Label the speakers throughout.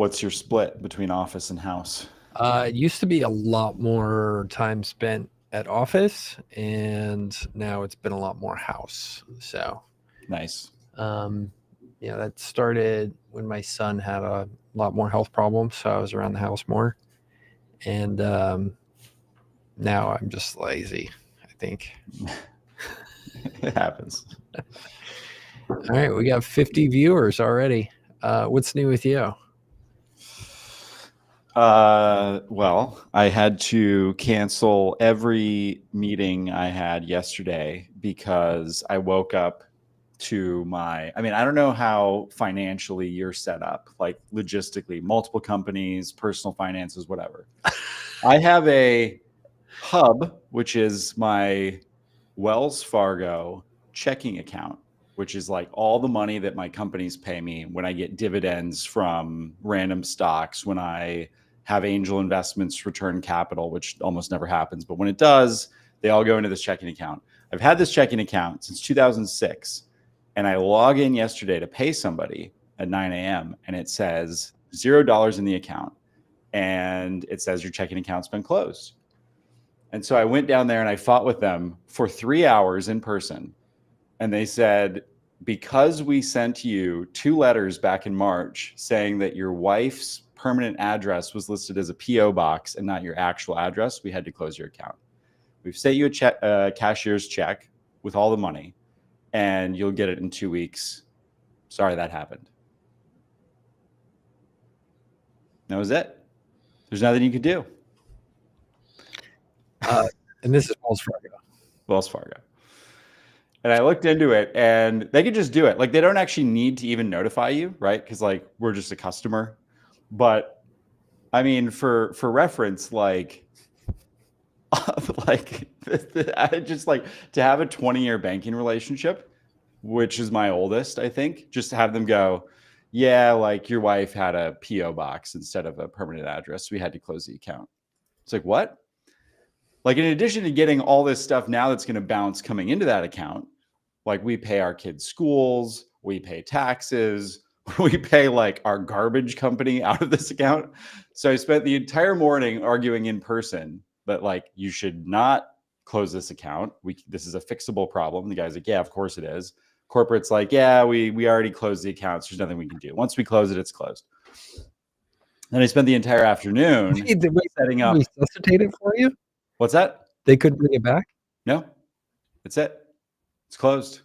Speaker 1: what's your split between office and house?
Speaker 2: It used to be a lot more time spent at office, and now it's been a lot more house. So,
Speaker 1: Nice.
Speaker 2: um, that started when my son had a lot more health problems. So I was around the house more. And now I'm just lazy, I think.
Speaker 1: It happens.
Speaker 2: All right. We got 50 viewers already. What's new with you?
Speaker 1: Well, I had to cancel every meeting I had yesterday because I woke up to I don't know how financially you're set up, like logistically, multiple companies, personal finances, whatever. I have a hub, which is my Wells Fargo checking account, which is like all the money that my companies pay me when I get dividends from random stocks, when I have angel investments return capital, which almost never happens. But when it does, they all go into this checking account. I've had this checking account since 2006. And I log in yesterday to pay somebody at 9 a.m. and it says $0 in the account. And it says your checking account's been closed. And so I went down there and I fought with them for 3 hours in person. And they said, because we sent you 2 letters back in March saying that your wife's permanent address was listed as a PO box and not your actual address, we had to close your account. We've sent you a cashier's check with all the money, and you'll get it in 2 weeks. Sorry that happened. That was it. There's nothing you could do.
Speaker 2: And this is Wells Fargo.
Speaker 1: Wells Fargo. And I looked into it, and they could just do it. Like, they don't actually need to even notify you, right? Because like we're just a customer. But I mean, for reference, like I just like to have a 20-year banking relationship, which is my oldest, I think, just to have them go, yeah, like your wife had a PO box instead of a permanent address. So we had to close the account. It's like, what? Like, in addition to getting all this stuff now that's going to bounce coming into that account, like we pay our kids' schools, we pay taxes, we pay like our garbage company out of this account. So I spent the entire morning arguing in person that like you should not close this account. This is a fixable problem. The guy's like, yeah, of course it is. Corporate's like, yeah, we already closed the accounts. There's nothing we can do. Once we close it, it's closed. Then I spent the entire afternoon setting up.
Speaker 2: Resuscitate it for you?
Speaker 1: What's that?
Speaker 2: They couldn't bring it back?
Speaker 1: No, that's it. It's closed.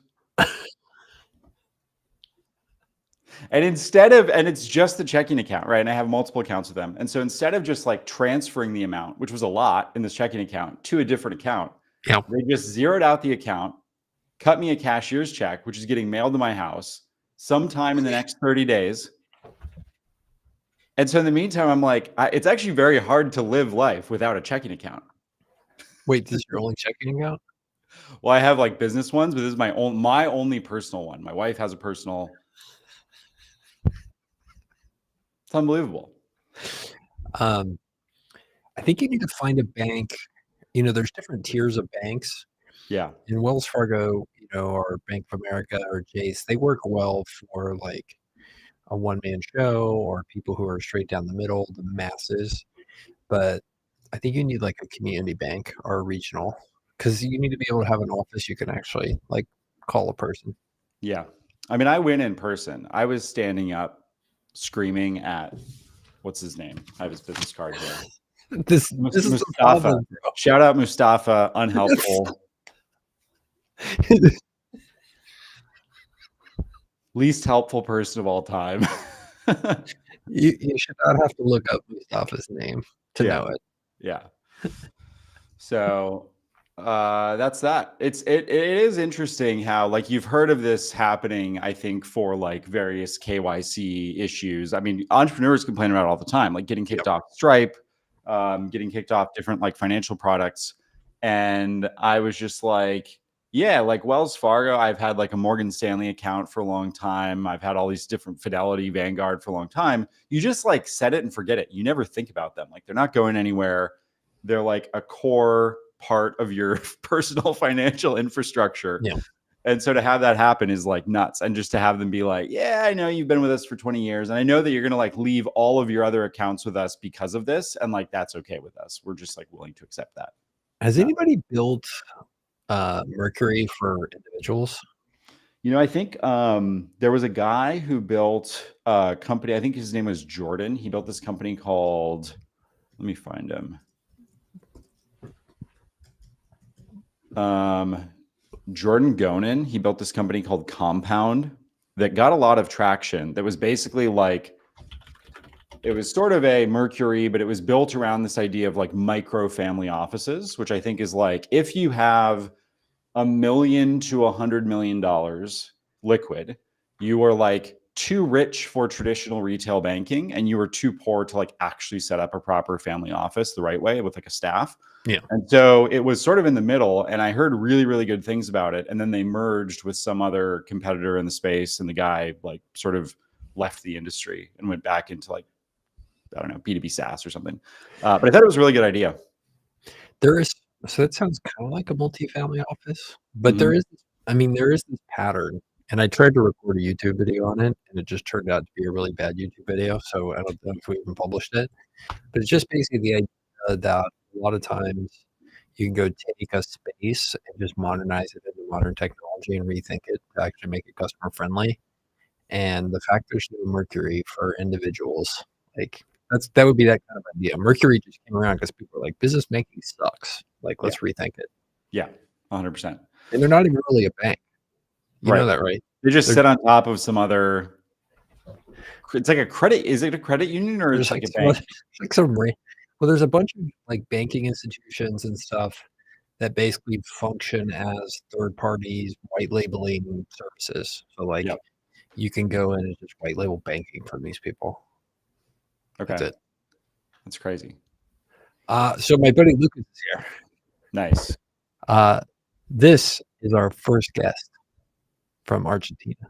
Speaker 1: And it's just the checking account, right? And I have multiple accounts with them. And so instead of just like transferring the amount, which was a lot in this checking account, to a different account, they just zeroed out the account, cut me a cashier's check, which is getting mailed to my house sometime in the next 30 days. And so in the meantime, I'm like, it's actually very hard to live life without a checking account.
Speaker 2: Wait, this is your only checking account?
Speaker 1: Well, I have like business ones, but this is my only personal one. My wife has a personal. It's unbelievable.
Speaker 2: I think you need to find a bank. There's different tiers of banks.
Speaker 1: Yeah.
Speaker 2: In Wells Fargo, or Bank of America or Chase, they work well for like a one-man show or people who are straight down the middle, the masses. But I think you need like a community bank or a regional, because you need to be able to have an office you can actually like call a person.
Speaker 1: Yeah. I mean, I went in person. I was standing up screaming at, what's his name? I have his business card here.
Speaker 2: This is
Speaker 1: Mustafa. Shout out Mustafa, unhelpful. Least helpful person of all time.
Speaker 2: You should not have to look up Mustafa's name to know it.
Speaker 1: Yeah. So that's that. It is interesting how, like, you've heard of this happening, I think, for like various KYC issues. I mean, entrepreneurs complain about it all the time, like getting kicked off Stripe, getting kicked off different like financial products. And I was just like, yeah, like Wells Fargo, I've had like a Morgan Stanley account for a long time. I've had all these different Fidelity, Vanguard for a long time. You just like set it and forget it. You never think about them. Like, they're not going anywhere. They're like a core part of your personal financial infrastructure.
Speaker 2: Yeah.
Speaker 1: And so to have that happen is like nuts. And just to have them be like, yeah, I know you've been with us for 20 years. And I know that you're going to like leave all of your other accounts with us because of this. And like, that's okay with us. We're just like willing to accept that.
Speaker 2: Has anybody built Mercury for individuals?
Speaker 1: You know, I think there was a guy who built a company. I think his name was Jordan. He built this company called, let me find him. Jordan Gonin. He built this company called Compound that got a lot of traction. That was basically like, it was sort of a Mercury, but it was built around this idea of like micro family offices, which I think is like, if you have $1 million to $100 million liquid, you are like too rich for traditional retail banking, and you are too poor to like actually set up a proper family office the right way with like a staff.
Speaker 2: Yeah.
Speaker 1: And so it was sort of in the middle, and I heard really, really good things about it. And then they merged with some other competitor in the space, and the guy like sort of left the industry and went back into like, I don't know, B2B SaaS or something. But I thought it was a really good idea.
Speaker 2: So that sounds kind of like a multifamily office, but there is this pattern. And I tried to record a YouTube video on it, and it just turned out to be a really bad YouTube video. So I don't know if we even published it. But it's just basically the idea that a lot of times you can go take a space and just modernize it into modern technology and rethink it to actually make it customer friendly. And the fact there's no Mercury for individuals, like that would be that kind of idea. Mercury just came around because people are like, business banking sucks. Like, let's rethink it.
Speaker 1: Yeah, 100%.
Speaker 2: And they're not even really a bank. You know that, right?
Speaker 1: They just sit on top of some other. It's like a credit. Is it a credit union or it's like a bank?
Speaker 2: It's like some. Well, there's a bunch of like banking institutions and stuff that basically function as third parties white labeling services. So like, you can go in and just white label banking from these people.
Speaker 1: Okay,
Speaker 2: that's it.
Speaker 1: That's crazy.
Speaker 2: So my buddy Lucas is here.
Speaker 1: Nice.
Speaker 2: This is our first guest from Argentina.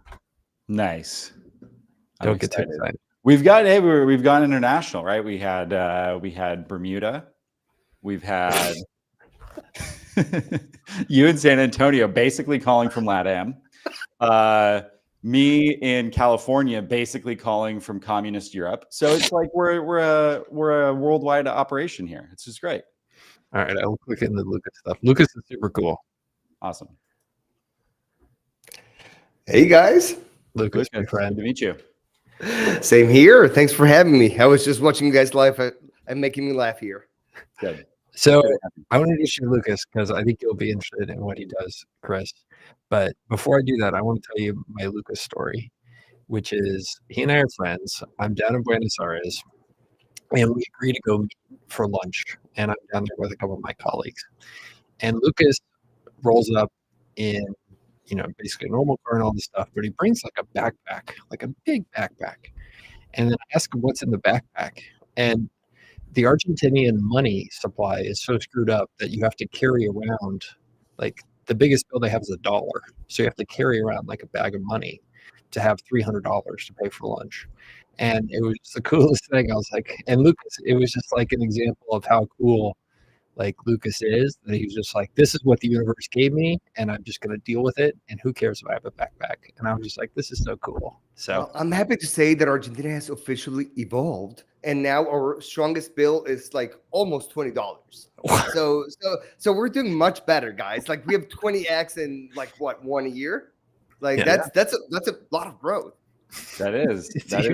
Speaker 1: Nice.
Speaker 2: Don't get too excited.
Speaker 1: We've gone international, right? We had Bermuda. We've had you in San Antonio, basically calling from LATAM. Me in California, basically calling from communist Europe. So it's like we're a worldwide operation here. It's just great.
Speaker 2: All right, I'll click into Lucas stuff. Lucas is super cool.
Speaker 1: Awesome.
Speaker 3: Hey guys,
Speaker 2: Lucas, my friend.
Speaker 1: Good to meet you.
Speaker 3: Same here. Thanks for having me. I was just watching you guys live and making me laugh here.
Speaker 1: Good.
Speaker 2: So I want to introduce you to Lucas because I think you'll be interested in what he does, Chris. But before I do that, I want to tell you my Lucas story, which is he and I are friends. I'm down in Buenos Aires, and we agree to go meet for lunch. And I'm down there with a couple of my colleagues. And Lucas rolls up in, basically a normal car and all this stuff, but he brings like a backpack, like a big backpack. And then I ask him what's in the backpack. And the Argentinian money supply is so screwed up that you have to carry around, like the biggest bill they have is $1. So you have to carry around like a bag of money to have $300 to pay for lunch. And it was just the coolest thing. I was like, and Lucas, it was just like an example of how cool like Lucas is, that he was just like, this is what the universe gave me, and I'm just going to deal with it. And who cares if I have a backpack? And I was just like, this is so cool. So
Speaker 3: well, I'm happy to say that Argentina has officially evolved, and now our strongest bill is like almost $20. So we're doing much better, guys. Like we have 20x in like what 1 year? Like that's a lot of growth.
Speaker 1: That is good.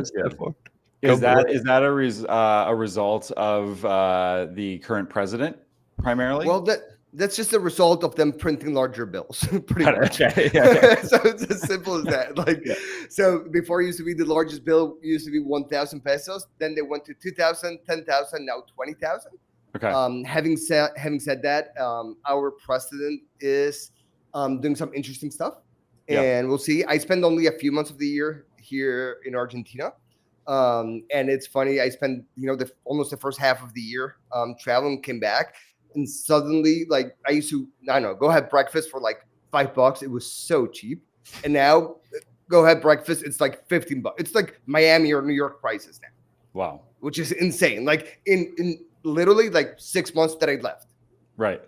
Speaker 1: Is that a result of the current president primarily?
Speaker 3: Well, that's just a result of them printing larger bills, pretty much.
Speaker 1: Okay.
Speaker 3: So it's as simple as that. Like, so before it used to be the largest bill used to be 1,000 pesos. Then they went to 2,000, 10,000, now 20,000.
Speaker 1: Okay.
Speaker 3: Having said that, our president is doing some interesting stuff, and we'll see. I spend only a few months of the year here in Argentina. And it's funny. I spent, almost the first half of the year traveling, came back, and suddenly, like, I used to, I don't know, go have breakfast for like $5. It was so cheap, and now go have breakfast. It's like $15. It's like Miami or New York prices now.
Speaker 1: Wow,
Speaker 3: which is insane. Like in literally like 6 months that I left.
Speaker 1: Right.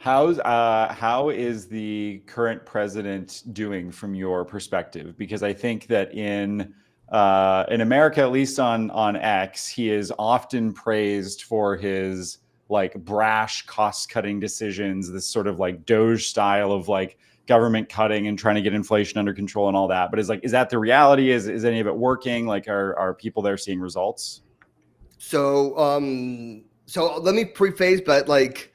Speaker 1: How is the current president doing from your perspective? Because I think that in America, at least on X, he is often praised for his like brash cost cutting decisions, this sort of like Doge style of like government cutting and trying to get inflation under control and all that. But is that the reality? Is any of it working? Like, are people there seeing results?
Speaker 3: So let me preface, but like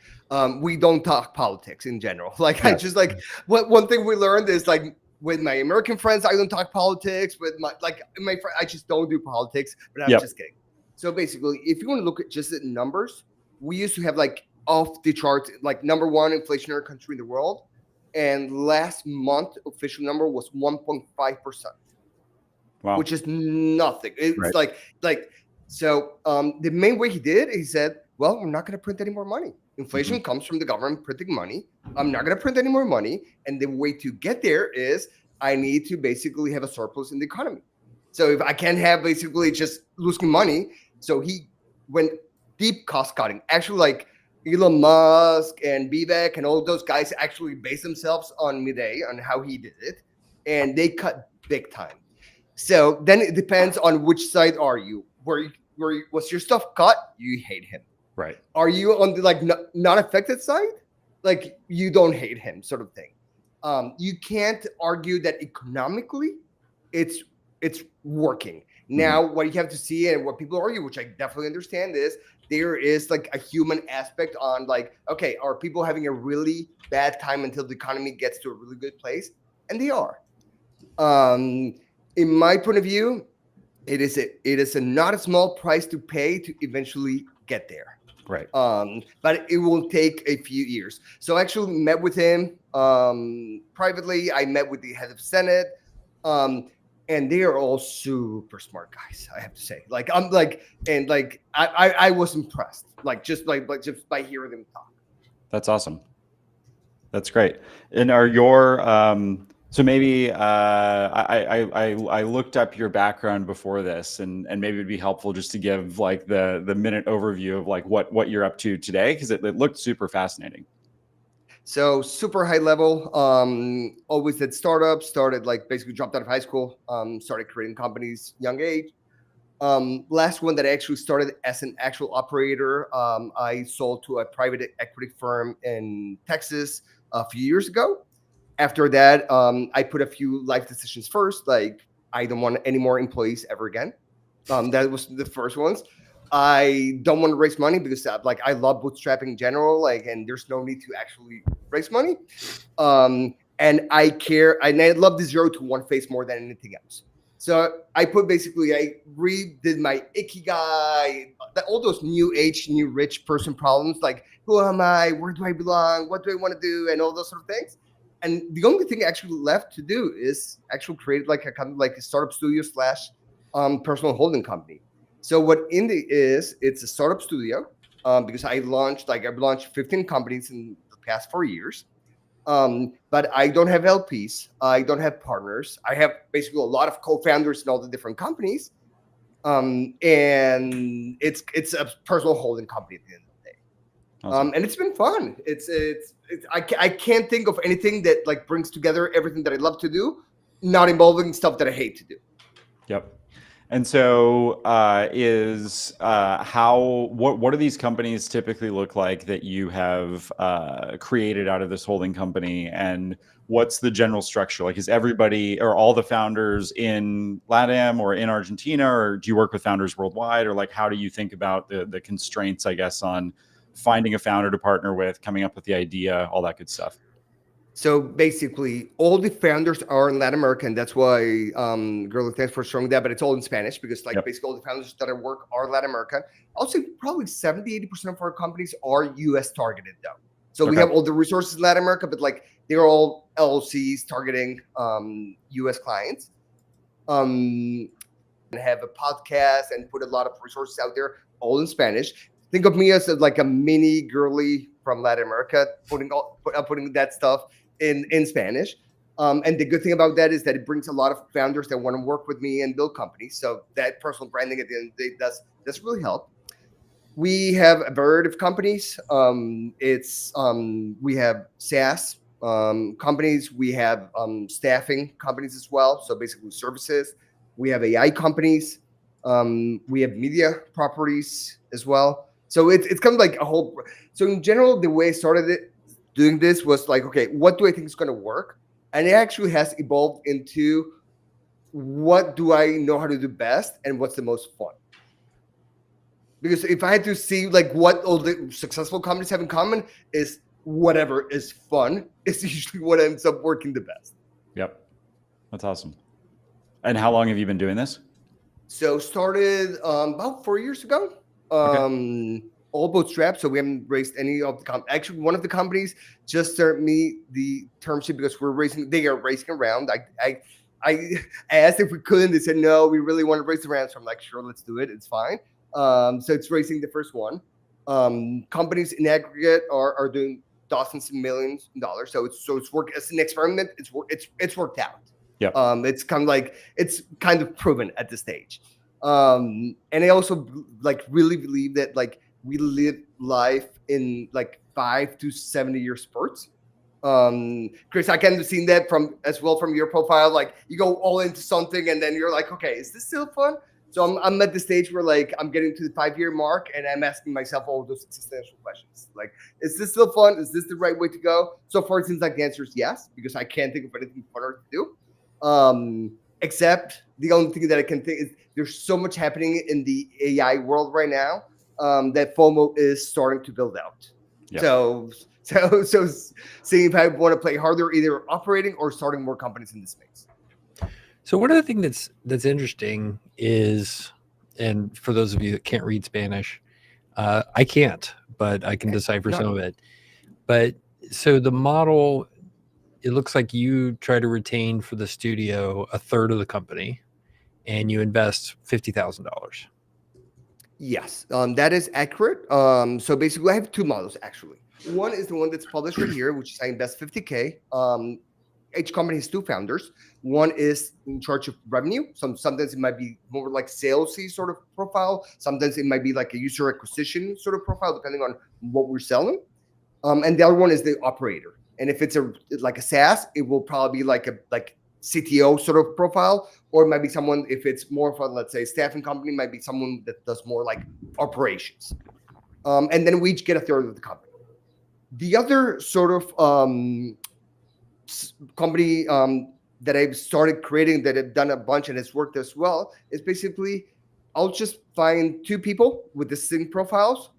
Speaker 3: we don't talk politics in general. Like I just like what one thing we learned is like with my American friends, I don't talk politics. With my friend, I just don't do politics. But I'm just kidding. So basically, if you want to look at just the numbers, we used to have like off the chart, like number one inflationary country in the world, and last month official number was 1.5%.
Speaker 1: Wow.
Speaker 3: Which is nothing. It's
Speaker 1: right.
Speaker 3: like so. The main way he did, he said, "Well, we're not going to print any more money. Inflation comes from the government printing money. I'm not going to print any more money, and the way to get there is I need to basically have a surplus in the economy. So if I can't have basically just losing money, so he went deep cost cutting. Actually, like Elon Musk and Vivek and all those guys actually based themselves on Midday on how he did it, and they cut big time." So then it depends on which side are you. Where was your stuff cut? You hate him.
Speaker 1: Right.
Speaker 3: Are you on the like not affected side? Like you don't hate him, sort of thing. You can't argue that economically, it's working. Now, what you have to see and what people argue, which I definitely understand, is there is like a human aspect on like, okay, are people having a really bad time until the economy gets to a really good place? And they are. In my point of view, it is a not a small price to pay to eventually get there.
Speaker 1: Right.
Speaker 3: But it will take a few years. So I actually met with him privately. I met with the head of Senate, and they are all super smart guys. I have to say, like I'm like, and like I was impressed, like just by hearing them talk.
Speaker 1: That's awesome. That's great. And are your so maybe I looked up your background before this, and maybe it'd be helpful just to give like the minute overview of like what you're up to today, because it looked super fascinating.
Speaker 3: So super high level. Always did startups. Started like basically dropped out of high school. Started creating companies young age. Last one that I actually started as an actual operator. I sold to a private equity firm in Texas a few years ago. After that, I put a few life decisions first, like I don't want any more employees ever again. That was the first ones. I don't want to raise money because like I love bootstrapping in general, like, and there's no need to actually raise money. And I care, and I love the 0 to 1 phase more than anything else. So I redid my ikigai, all those new age, new rich person problems, like who am I, where do I belong, what do I want to do, and all those sort of things. And the only thing actually left to do is actually create like a kind of like a startup studio / personal holding company. So what Indie is, it's a startup studio because I've launched 15 companies in the past 4 years. But I don't have LPs. I don't have partners. I have basically a lot of co-founders in all the different companies. And it's a personal holding company at the end of the day. Awesome. And it's been fun. I can't think of anything that like brings together everything that I love to do, not involving stuff that I hate to do.
Speaker 1: Yep. And so what do these companies typically look like that you have created out of this holding company, and what's the general structure? Like, is everybody or all the founders in LATAM or in Argentina, or do you work with founders worldwide, or like how do you think about the constraints, I guess, on finding a founder to partner with, coming up with the idea, all that good stuff?
Speaker 3: So basically, all the founders are in Latin America, and that's why, Girly, thanks for showing that. But it's all in Spanish because, like, basically all the founders that I work are Latin America. I'll say probably 70-80% of our companies are US targeted, though. So we have all the resources in Latin America, but like they're all LLCs targeting US clients. And have a podcast and put a lot of resources out there, all in Spanish. Think of me as like a mini Girly from Latin America, putting that stuff in Spanish. And the good thing about that is that it brings a lot of founders that want to work with me and build companies. So that personal branding at the end of the day does really help. We have a variety of companies. We have SaaS companies. We have staffing companies as well. So basically services. We have AI companies. We have media properties as well. So it's kind of like a whole. So in general, the way I started doing this was like, okay, what do I think is going to work? And it actually has evolved into what do I know how to do best and what's the most fun. Because if I had to see like what all the successful companies have in common is whatever is fun is usually what ends up working the best.
Speaker 1: Yep. That's awesome. And how long have you been doing this?
Speaker 3: So started about 4 years ago. All bootstrapped. So we haven't raised any of the actually one of the companies just sent me the term sheet because they are raising around. I asked if we could and they said no, we really want to raise the round. So I'm like, sure, let's do it. It's fine. So it's raising the first one. Companies in aggregate are doing dozens of millions of dollars. So it's work as an experiment. It's worked out.
Speaker 1: Yeah.
Speaker 3: It's kind of proven at this stage. And I also like really believe that like we live life in like 5 to 70 year spurts. Chris, I kind of seen that from your profile. Like you go all into something and then you're like, okay, is this still fun? So I'm at the stage where like I'm getting to the 5-year mark and I'm asking myself all those existential questions. Like, is this still fun? Is this the right way to go? So far, it seems like the answer is yes, because I can't think of anything funner to do. Except the only thing that I can think is there's so much happening in the AI world right now that FOMO is starting to build out. Yep. So seeing if I want to play harder, either operating or starting more companies in this space.
Speaker 2: So one of the things that's interesting is, and for those of you that can't read Spanish, I can't, but I can decipher some of it. But so the model, it looks like you try to retain for the studio a third of the company, and you invest $50,000.
Speaker 3: Yes, that is accurate. So basically, I have two models actually. One is the one that's published right here, which is I invest $50K. Each company has two founders. One is in charge of revenue. Sometimes it might be more like salesy sort of profile. Sometimes it might be like a user acquisition sort of profile, depending on what we're selling. And the other one is the operator. And if it's like a SaaS, it will probably be like CTO sort of profile, or it might be someone, if it's more of a, let's say, staffing company, might be someone that does more like operations. And then we each get a third of the company. The other sort of company that I've started creating that have done a bunch and has worked as well is basically I'll just find two people with distinct profiles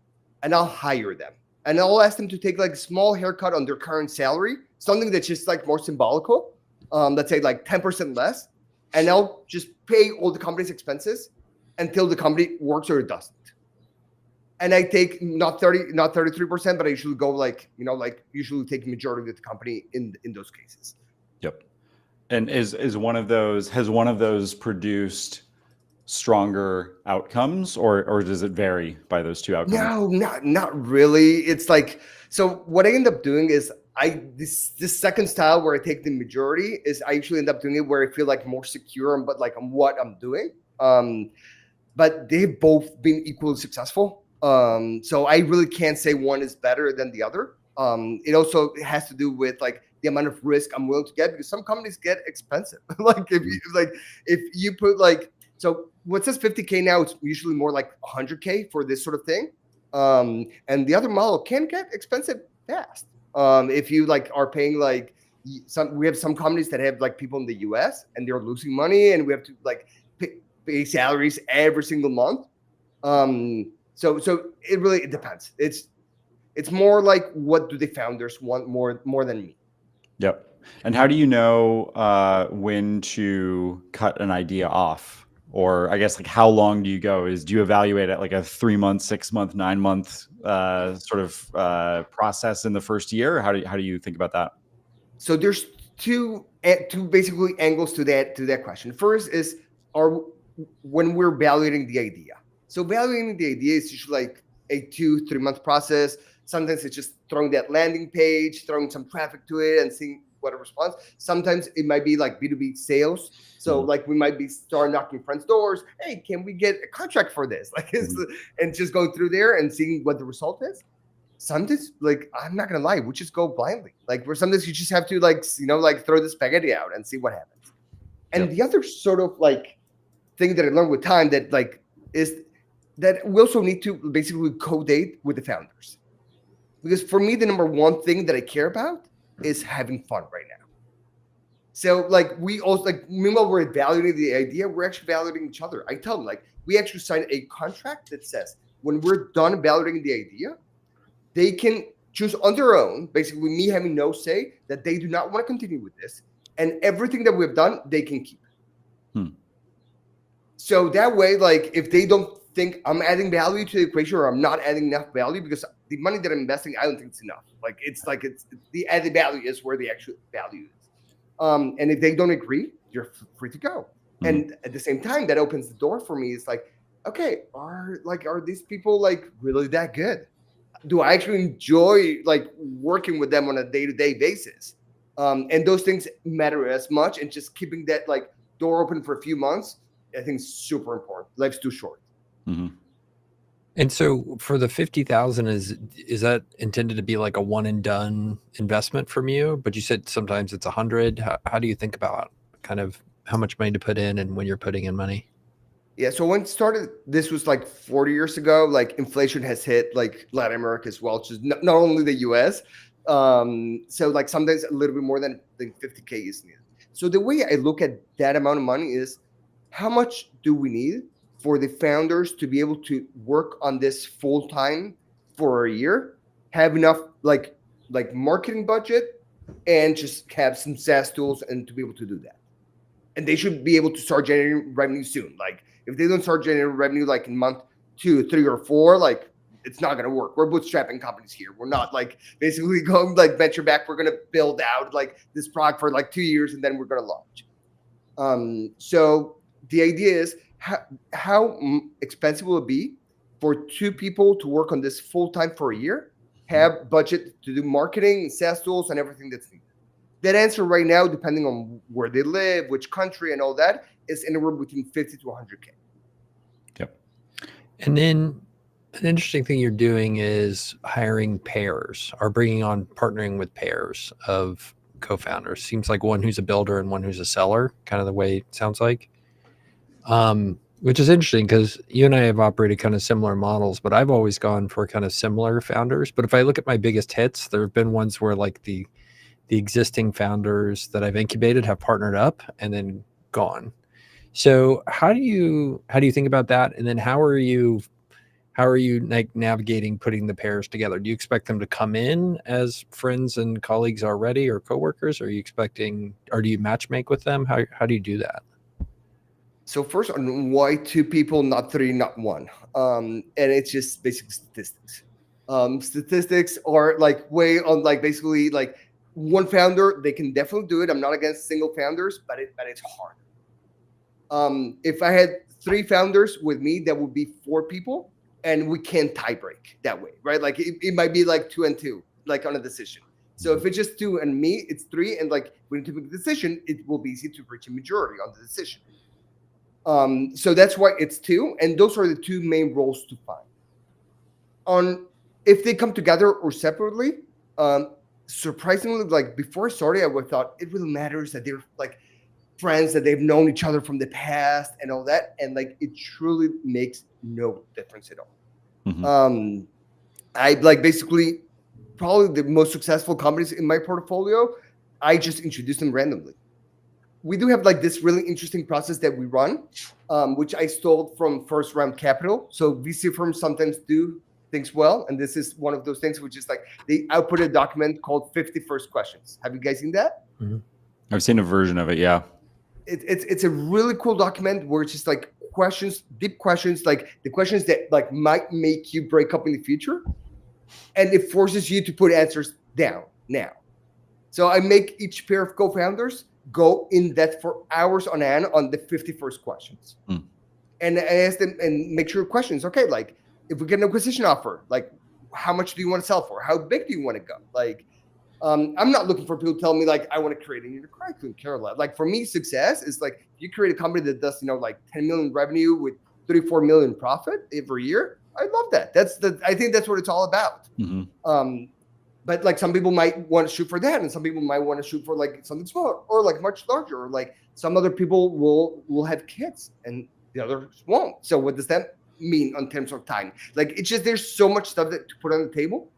Speaker 3: and I'll hire them. And I'll ask them to take like a small haircut on their current salary, something that's just like more symbolical. Let's say like 10% less. And I'll just pay all the company's expenses until the company works or it doesn't. And I take not 33%, but I usually go usually take the majority of the company in those cases.
Speaker 1: Yep. And has one of those produced stronger outcomes, or does it vary by those two outcomes?
Speaker 3: No, not really. It's like, so what I end up doing is this second style where I take the majority is I usually end up doing it where I feel like more secure on what I'm doing. But they've both been equally successful. So I really can't say one is better than the other. It also has to do with like the amount of risk I'm willing to get, because some companies get expensive. Like if you put like, so what says 50K now, it's usually more like 100K for this sort of thing. And the other model can get expensive fast. If you like are paying like we have some companies that have like people in the US and they're losing money and we have to like pay salaries every single month. So it depends. It's more like what do the founders want more than me.
Speaker 1: Yep. And how do you know when to cut an idea off? Or I guess like how long do you go? Do you evaluate it like a 3-month, 6-month, 9-month sort of process in the first year? Or how do you think about that?
Speaker 3: So there's two basically angles to that question. First is when we're evaluating the idea. So evaluating the idea is usually like a 2-3 month process. Sometimes it's just throwing that landing page, throwing some traffic to it, and seeing what a response. Sometimes it might be like B2B sales. So
Speaker 1: Mhm.
Speaker 3: like we might be start knocking friends' doors. Hey, can we get a contract for this? Like and just going through there and seeing what the result is. Sometimes, like, I'm not gonna lie, we just go blindly. Like where sometimes you just have to like like throw the spaghetti out and see what happens. And the other sort of like thing that I learned with time that like is that we also need to basically co-date with the founders. Because for me, the number one thing that I care about is having fun right now. So like we also like meanwhile we're evaluating the idea, we're actually validating each other. I tell them like we actually signed a contract that says when we're done validating the idea, they can choose on their own, basically me having no say, that they do not want to continue with this. And everything that we've done, they can keep. So that way, like if they don't think I'm adding value to the equation or I'm not adding enough value, because the money that I'm investing, I don't think it's enough. Like it's the added value is where the actual value is. And if they don't agree, you're free to go. And at the same time, that opens the door for me. It's like, okay, are these people like really that good? Do I actually enjoy like working with them on a day-to-day basis? And those things matter as much. And just keeping that like door open for a few months, I think is super important. Life's too short.
Speaker 1: Mm-hmm.
Speaker 2: And so for the 50,000, is that intended to be like a one and done investment from you? But you said sometimes it's 100. How do you think about kind of how much money to put in and when you're putting in money?
Speaker 3: Yeah. So when it started, this was like 40 years ago. Like inflation has hit like Latin America as well, just not only the US. So like sometimes a little bit more than 50K is needed. So the way I look at that amount of money is how much do we need for the founders to be able to work on this full time for a year, have enough like marketing budget, and just have some SaaS tools and to be able to do that. And they should be able to start generating revenue soon. Like if they don't start generating revenue like in month 2, 3, or 4, like it's not gonna work. We're bootstrapping companies here. We're not like basically going like venture back. We're gonna build out like this product for like 2 years and then we're gonna launch. So the idea is how expensive will it be for 2 people to work on this full time for a year, have budget to do marketing, SaaS tools, and everything that's needed. That answer right now, depending on where they live, which country, and all that, is anywhere between 50 to 100K.
Speaker 1: Yep.
Speaker 2: And then an interesting thing you're doing is hiring pairs or bringing on partnering with pairs of co-founders. Seems like one who's a builder and one who's a seller, kind of the way it sounds like. Which is interesting because you and I have operated kind of similar models, but I've always gone for kind of similar founders. But if I look at my biggest hits, there have been ones where like the existing founders that I've incubated have partnered up and then gone. So how do you think about that? And then how are you like navigating putting the pairs together? Do you expect them to come in as friends and colleagues already or coworkers? Or are you expecting, or do you match make with them? How do you do that?
Speaker 3: So first on why 2 people, not 3, not 1. And it's just basic statistics. Statistics are like way on like basically like one founder, they can definitely do it. I'm not against single founders, but it's hard. If I had 3 founders with me, that would be 4 people, and we can't tie break that way, right? Like it might be like 2 and 2, like on a decision. So if it's just 2 and me, it's 3, and like we need to make a decision, it will be easy to reach a majority on the decision. So that's why it's 2, and those are the 2 main roles to find. On if they come together or separately, surprisingly, like before I started, I would thought it really matters that they're like friends, that they've known each other from the past and all that, and like it truly makes no difference at all.
Speaker 1: Mm-hmm.
Speaker 3: I like basically probably the most successful companies in my portfolio, I just introduced them randomly. We do have like this really interesting process that we run, which I stole from First Round Capital. So VC firms sometimes do things well, and this is one of those things, which is like they output a document called 50 First Questions. Have you guys seen that?
Speaker 2: Mm-hmm.
Speaker 1: I've seen a version of it. Yeah.
Speaker 3: It's a really cool document where it's just like questions, deep questions, like the questions that like might make you break up in the future, and it forces you to put answers down now. So I make each pair of co-founders go in depth for hours on end on the 50 first questions. And I ask them and make sure questions. Okay, like if we get an acquisition offer, like how much do you want to sell for? How big do you want to go? Like I'm not looking for people to tell me like I want to create a unit. I couldn't care less. Like for me, success is like if you create a company that does like 10 million revenue with 34 million profit every year. I love that. I think that's what it's all about. But like some people might want to shoot for that, and some people might want to shoot for like something smaller or like much larger, or like some other people will have kids and the others won't. So what does that mean in terms of time? Like it's just there's so much stuff to put on the table.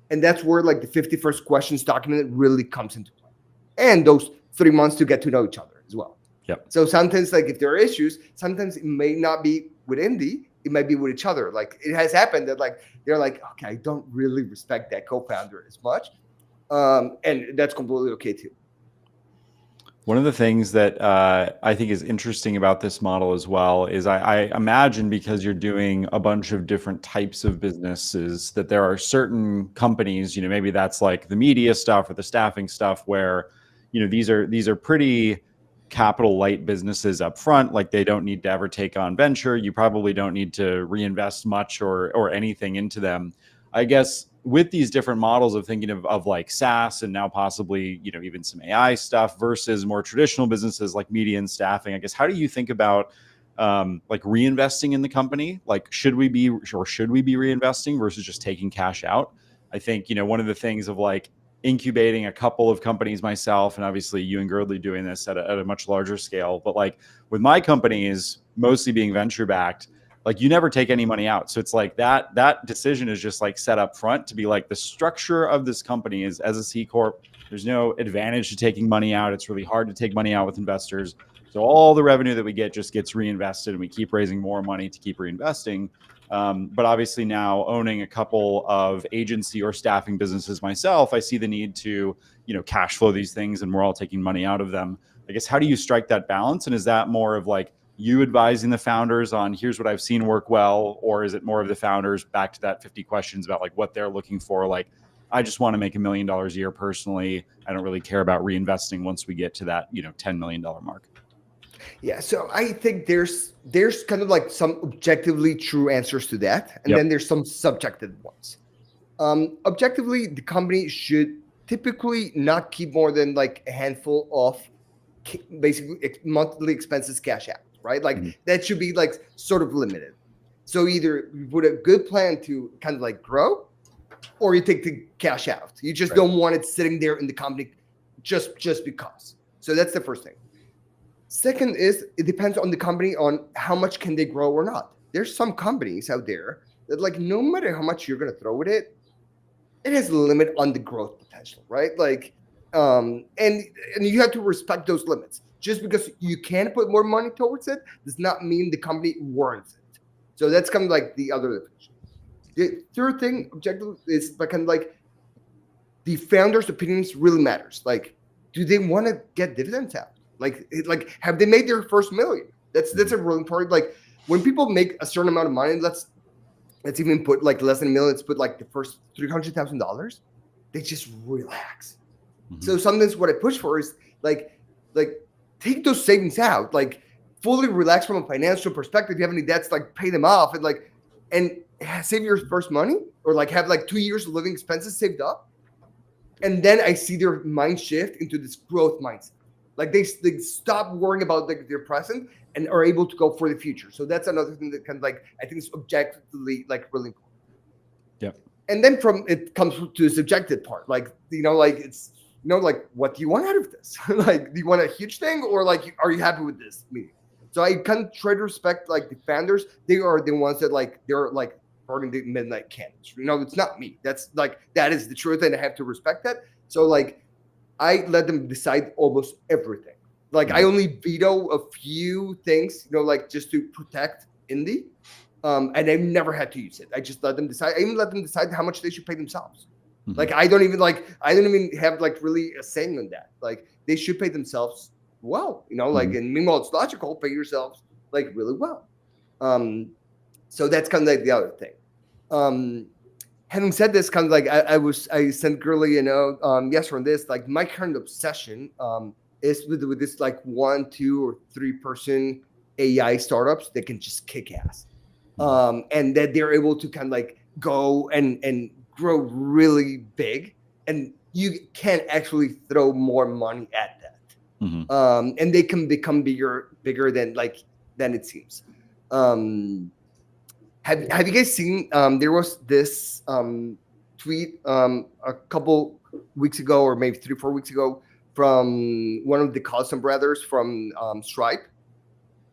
Speaker 3: And that's where like the 51st questions document really comes into play. And those 3 months to get to know each other as well.
Speaker 1: Yep.
Speaker 3: So sometimes like if there are issues, sometimes it may not be with Indy, it might be with each other. Like it has happened that like they're like, okay, I don't really respect that co-founder as much. And that's completely okay too.
Speaker 1: One of the things that I think is interesting about this model as well is I imagine because you're doing a bunch of different types of businesses that there are certain companies, maybe that's like the media stuff or the staffing stuff where, these are pretty capital light businesses up front. Like they don't need to ever take on venture. You probably don't need to reinvest much or anything into them. I guess with these different models of thinking of like SaaS and now possibly, even some AI stuff versus more traditional businesses like media and staffing, I guess, how do you think about like reinvesting in the company? Like, should we be reinvesting versus just taking cash out? I think, one of the things of like incubating a couple of companies myself, and obviously you and Girdley doing this at a much larger scale, but like with my companies mostly being venture backed, like you never take any money out. So it's like that decision is just like set up front to be like the structure of this company is as a C Corp. There's no advantage to taking money out. It's really hard to take money out with investors. So all the revenue that we get just gets reinvested and we keep raising more money to keep reinvesting. But obviously now owning a couple of agency or staffing businesses myself, I see the need to, cash flow these things and we're all taking money out of them. I guess, how do you strike that balance? And is that more of like you advising the founders on here's what I've seen work well, or is it more of the founders back to that 50 questions about like what they're looking for? Like, I just want to make $1 million a year personally. I don't really care about reinvesting once we get to that, $10 million mark.
Speaker 3: Yeah, so I think there's kind of like some objectively true answers to that, and then there's some subjective ones. Objectively, the company should typically not keep more than like a handful of basically monthly expenses cash out, right? Like that should be like sort of limited. So either you put a good plan to kind of like grow, or you take the cash out. You just don't want it sitting there in the company just because. So that's the first thing. Second is it depends on the company on how much can they grow or not. There's some companies out there that like no matter how much you're going to throw at it, it has a limit on the growth potential, right? Like, and you have to respect those limits. Just because you can put more money towards it does not mean the company warrants it. So that's kind of like the other definition. The third thing, objective, is kind of like the founder's opinions really matters. Like, do they want to get dividends out? Like have they made their first million? That's a really important. Like when people make a certain amount of money, let's even put like less than $1 million. Let's put like the first $300,000. They just relax. So sometimes what I push for is like take those savings out, like fully relax from a financial perspective. If you have any debts, like pay them off and save your first money, or like have like 2 years of living expenses saved up. And then I see their mind shift into this growth mindset. Like they stop worrying about their present and are able to go for the future. So that's another thing that kind of like I think is objectively like really important.
Speaker 1: Yep.
Speaker 3: And then from it comes to the subjective part, like like it's like what do you want out of this? Like, do you want a huge thing, or like are you happy with this meeting? So I kind of try to respect like the founders. They are the ones that like they're like burning the midnight candles. It's not me. That's like that is the truth, and I have to respect that. So like I let them decide almost everything. Like I only veto a few things, like just to protect Indy. And I've never had to use it. I just let them decide. I even let them decide how much they should pay themselves. Like I don't even have like really a saying on that. Like they should pay themselves well, like, and meanwhile it's logical, pay yourselves like really well. So that's kind of like the other thing. Having said this, kind of like I sent Gurley, yes on this, like my current obsession is with this like 1, 2, or 3 person AI startups that can just kick ass. And that they're able to kind of like go and grow really big. And you can actually throw more money at that. And they can become bigger than it seems. Have you guys seen? There was this tweet a couple weeks ago, or maybe 3 or 4 weeks ago, from one of the Carlson brothers from Stripe,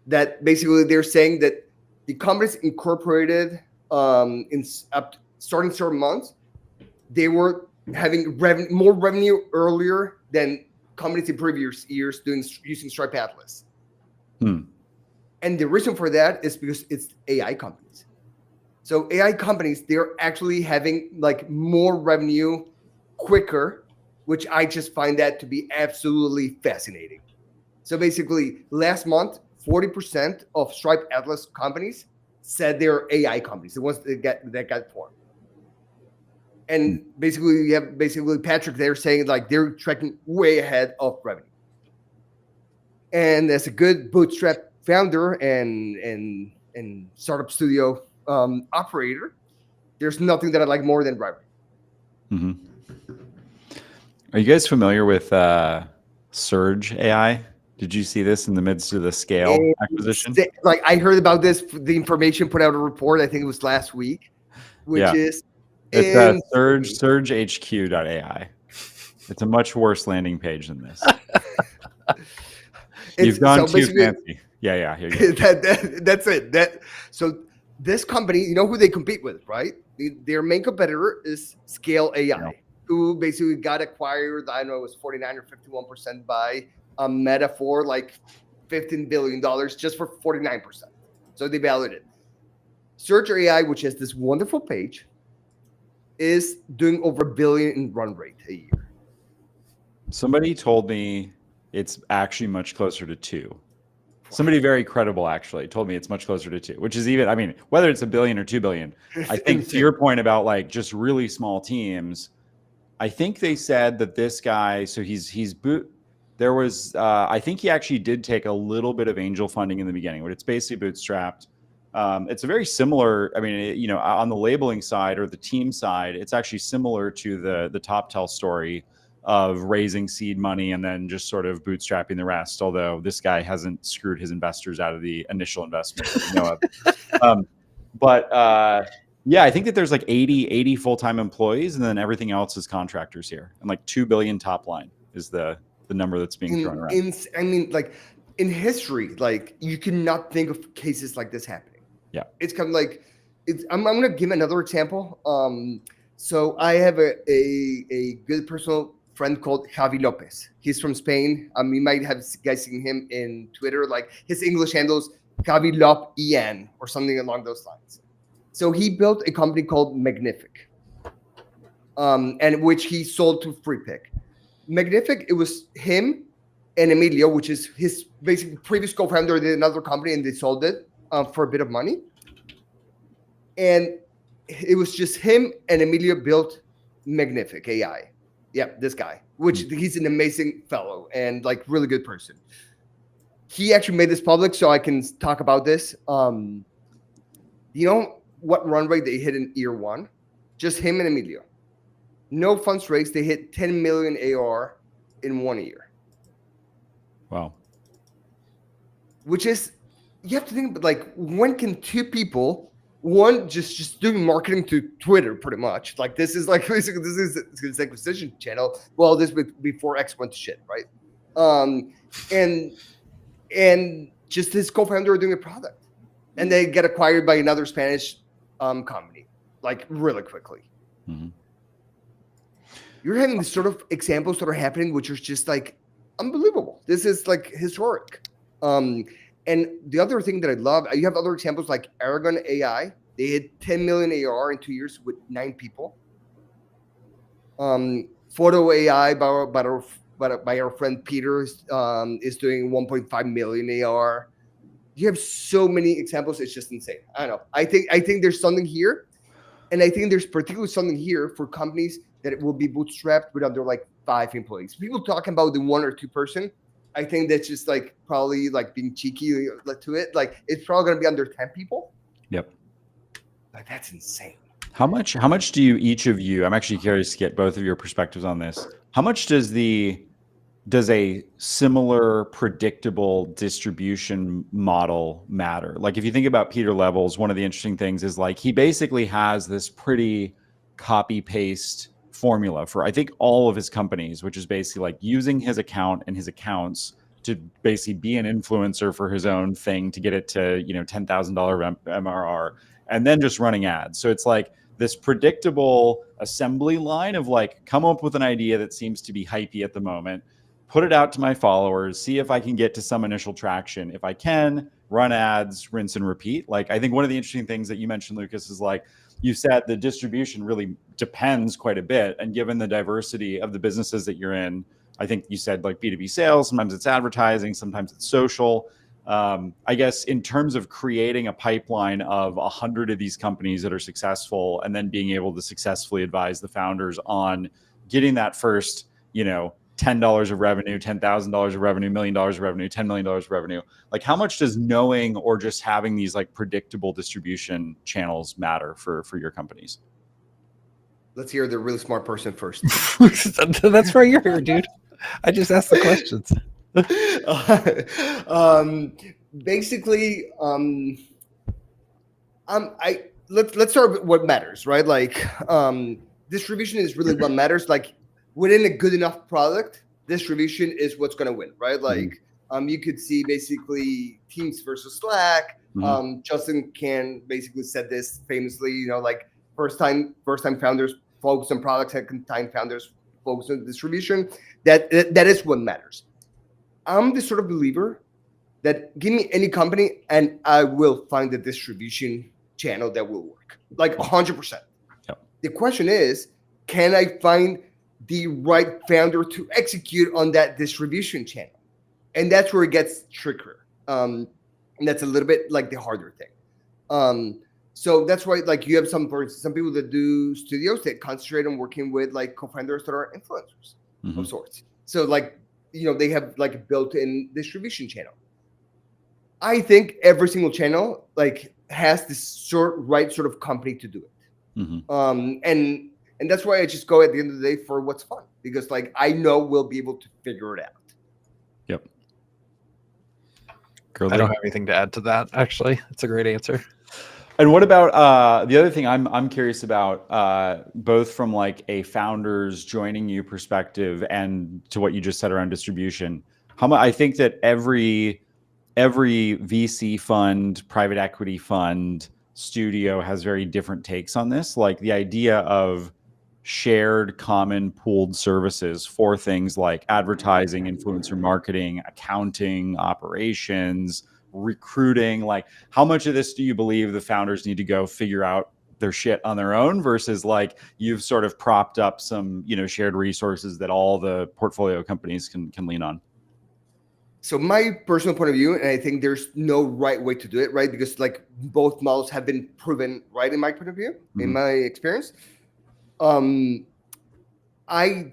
Speaker 3: that basically they're saying that the companies incorporated starting certain months, they were having more revenue earlier than companies in previous years using Stripe Atlas. And the reason for that is because it's AI companies. So AI companies, they're actually having like more revenue quicker, which I just find that to be absolutely fascinating. So basically, last month, 40% of Stripe Atlas companies said they're AI companies, the ones that got formed. And basically, you have Patrick there saying like they're tracking way ahead of revenue. And as a good bootstrap founder and startup studio operator, there's nothing that I like more than revenue.
Speaker 1: Are you guys familiar with Surge AI? Did you see this in the midst of the Scale acquisition?
Speaker 3: Like I heard about this, the information put out a report, I think it was last week, which is
Speaker 1: it's surgehq.ai. It's a much worse landing page than this. You've gone too fancy. Yeah. Here you go.
Speaker 3: That's it. So this company, you know who they compete with, right? Their main competitor is Scale AI, who basically got acquired. I know it was 49 or 51% by Meta for like $15 billion just for 49%. So they valued it. Surge AI, which has this wonderful page, is doing over $1 billion in run rate a year.
Speaker 1: Somebody told me it's actually much closer to 2. Somebody very credible actually told me it's much closer to 2, which is even, I mean, whether it's $1 billion or $2 billion, I think to your point about like just really small teams, I think they said that this guy, so there was, I think he actually did take a little bit of angel funding in the beginning, but it's basically bootstrapped. It's a very similar, I mean, on the labeling side or the team side, it's actually similar to the TopTel story of raising seed money and then just sort of bootstrapping the rest. Although this guy hasn't screwed his investors out of the initial investment that we know of. Yeah, I think that there's like 80 full-time employees, and then everything else is contractors here. And like 2 billion top line is the number that's being thrown around.
Speaker 3: I mean, like in history, like you cannot think of cases like this happening.
Speaker 1: Yeah,
Speaker 3: it's kind of like I'm going to give another example. So I have a good personal friend called Javi Lopez. He's from Spain. You might have guys seen him in Twitter. Like his English handles Javi Lop En or something along those lines. So he built a company called Magnific, and which he sold to FreePick. Magnific, it was him and Emilio, which is his basically previous co-founder, did another company and they sold it for a bit of money. And it was just him and Emilio built Magnific AI. Yep, this guy, which he's an amazing fellow and like really good person. He actually made this public, so I can talk about this. You know what run rate they hit in year 1? Just him and Emilio. No funds raised. They hit 10 million AR in 1 year.
Speaker 1: Wow.
Speaker 3: Which is, you have to think, like, when can 2 people, one just doing marketing to Twitter, pretty much. Like this is like basically this is his acquisition channel. Well, this was before X went to shit, right? And just his co-founder doing a product, and they get acquired by another Spanish company, like really quickly.
Speaker 1: Mm-hmm.
Speaker 3: You're having these sort of examples that are happening, which are just like unbelievable. This is like historic. And the other thing that I love, you have other examples like Aragon AI. They hit 10 million AR in 2 years with 9 people. Photo AI by our friend Peter is doing 1.5 million AR. You have so many examples. It's just insane. I don't know. I think there's something here. And I think there's particularly something here for companies that it will be bootstrapped with under like 5 employees. People talking about the 1 or 2 person. I think that's just like probably like being cheeky to it. Like it's probably going to be under 10 people.
Speaker 1: Yep.
Speaker 3: Like that's insane.
Speaker 1: How much do you each of you, I'm actually curious to get both of your perspectives on this. How much does a similar predictable distribution model matter? Like if you think about Peter Levels, one of the interesting things is like he basically has this pretty copy paste formula for I think all of his companies, which is basically like using his account and his accounts to basically be an influencer for his own thing to get it to, $10,000 MRR and then just running ads. So it's like this predictable assembly line of like come up with an idea that seems to be hypey at the moment, put it out to my followers, see if I can get to some initial traction. If I can, run ads, rinse and repeat. Like I think one of the interesting things that you mentioned, Lucas, is like you said the distribution really depends quite a bit. And given the diversity of the businesses that you're in, I think you said like B2B sales, sometimes it's advertising, sometimes it's social. I guess in terms of creating a pipeline of 100 of these companies that are successful and then being able to successfully advise the founders on getting that first, $10 of revenue, $10,000 of revenue, $1 million of revenue, $10 million of revenue. Like how much does knowing or just having these like predictable distribution channels matter for your companies?
Speaker 3: Let's hear the really smart person first.
Speaker 2: That's why you're here, dude. I just asked the questions.
Speaker 3: Basically, let's start with what matters, right? Like, distribution is really what matters. Like, within a good enough product, distribution is what's going to win, right? Like, you could see basically Teams versus Slack. Justin can basically said this famously, like first time founders focus on product, second time founders focus on distribution. That is what matters. I'm the sort of believer that give me any company and I will find the distribution channel that will work, like 100%.
Speaker 1: Yep.
Speaker 3: The question is, can I find the right founder to execute on that distribution channel? And that's where it gets trickier. And that's a little bit like the harder thing. So that's why, like, you have some people that do studios that concentrate on working with like co-founders that are influencers of sorts. So like, they have like a built-in distribution channel. I think every single channel like has this right sort of company to do it. And that's why I just go at the end of the day for what's fun, because like I know we'll be able to figure it out.
Speaker 1: Yep.
Speaker 2: I don't have anything to add to that. Actually, it's a great answer.
Speaker 1: And what about the other thing I'm curious about, both from like a founders joining you perspective and to what you just said around distribution? I think that every VC fund, private equity fund, studio has very different takes on this. Like the idea of shared, common, pooled services for things like advertising, influencer marketing, accounting, operations, recruiting. Like how much of this do you believe the founders need to go figure out their shit on their own versus like you've sort of propped up some, shared resources that all the portfolio companies can lean on?
Speaker 3: So my personal point of view, and I think there's no right way to do it, right? Because like both models have been proven right in my point of view, in my experience. I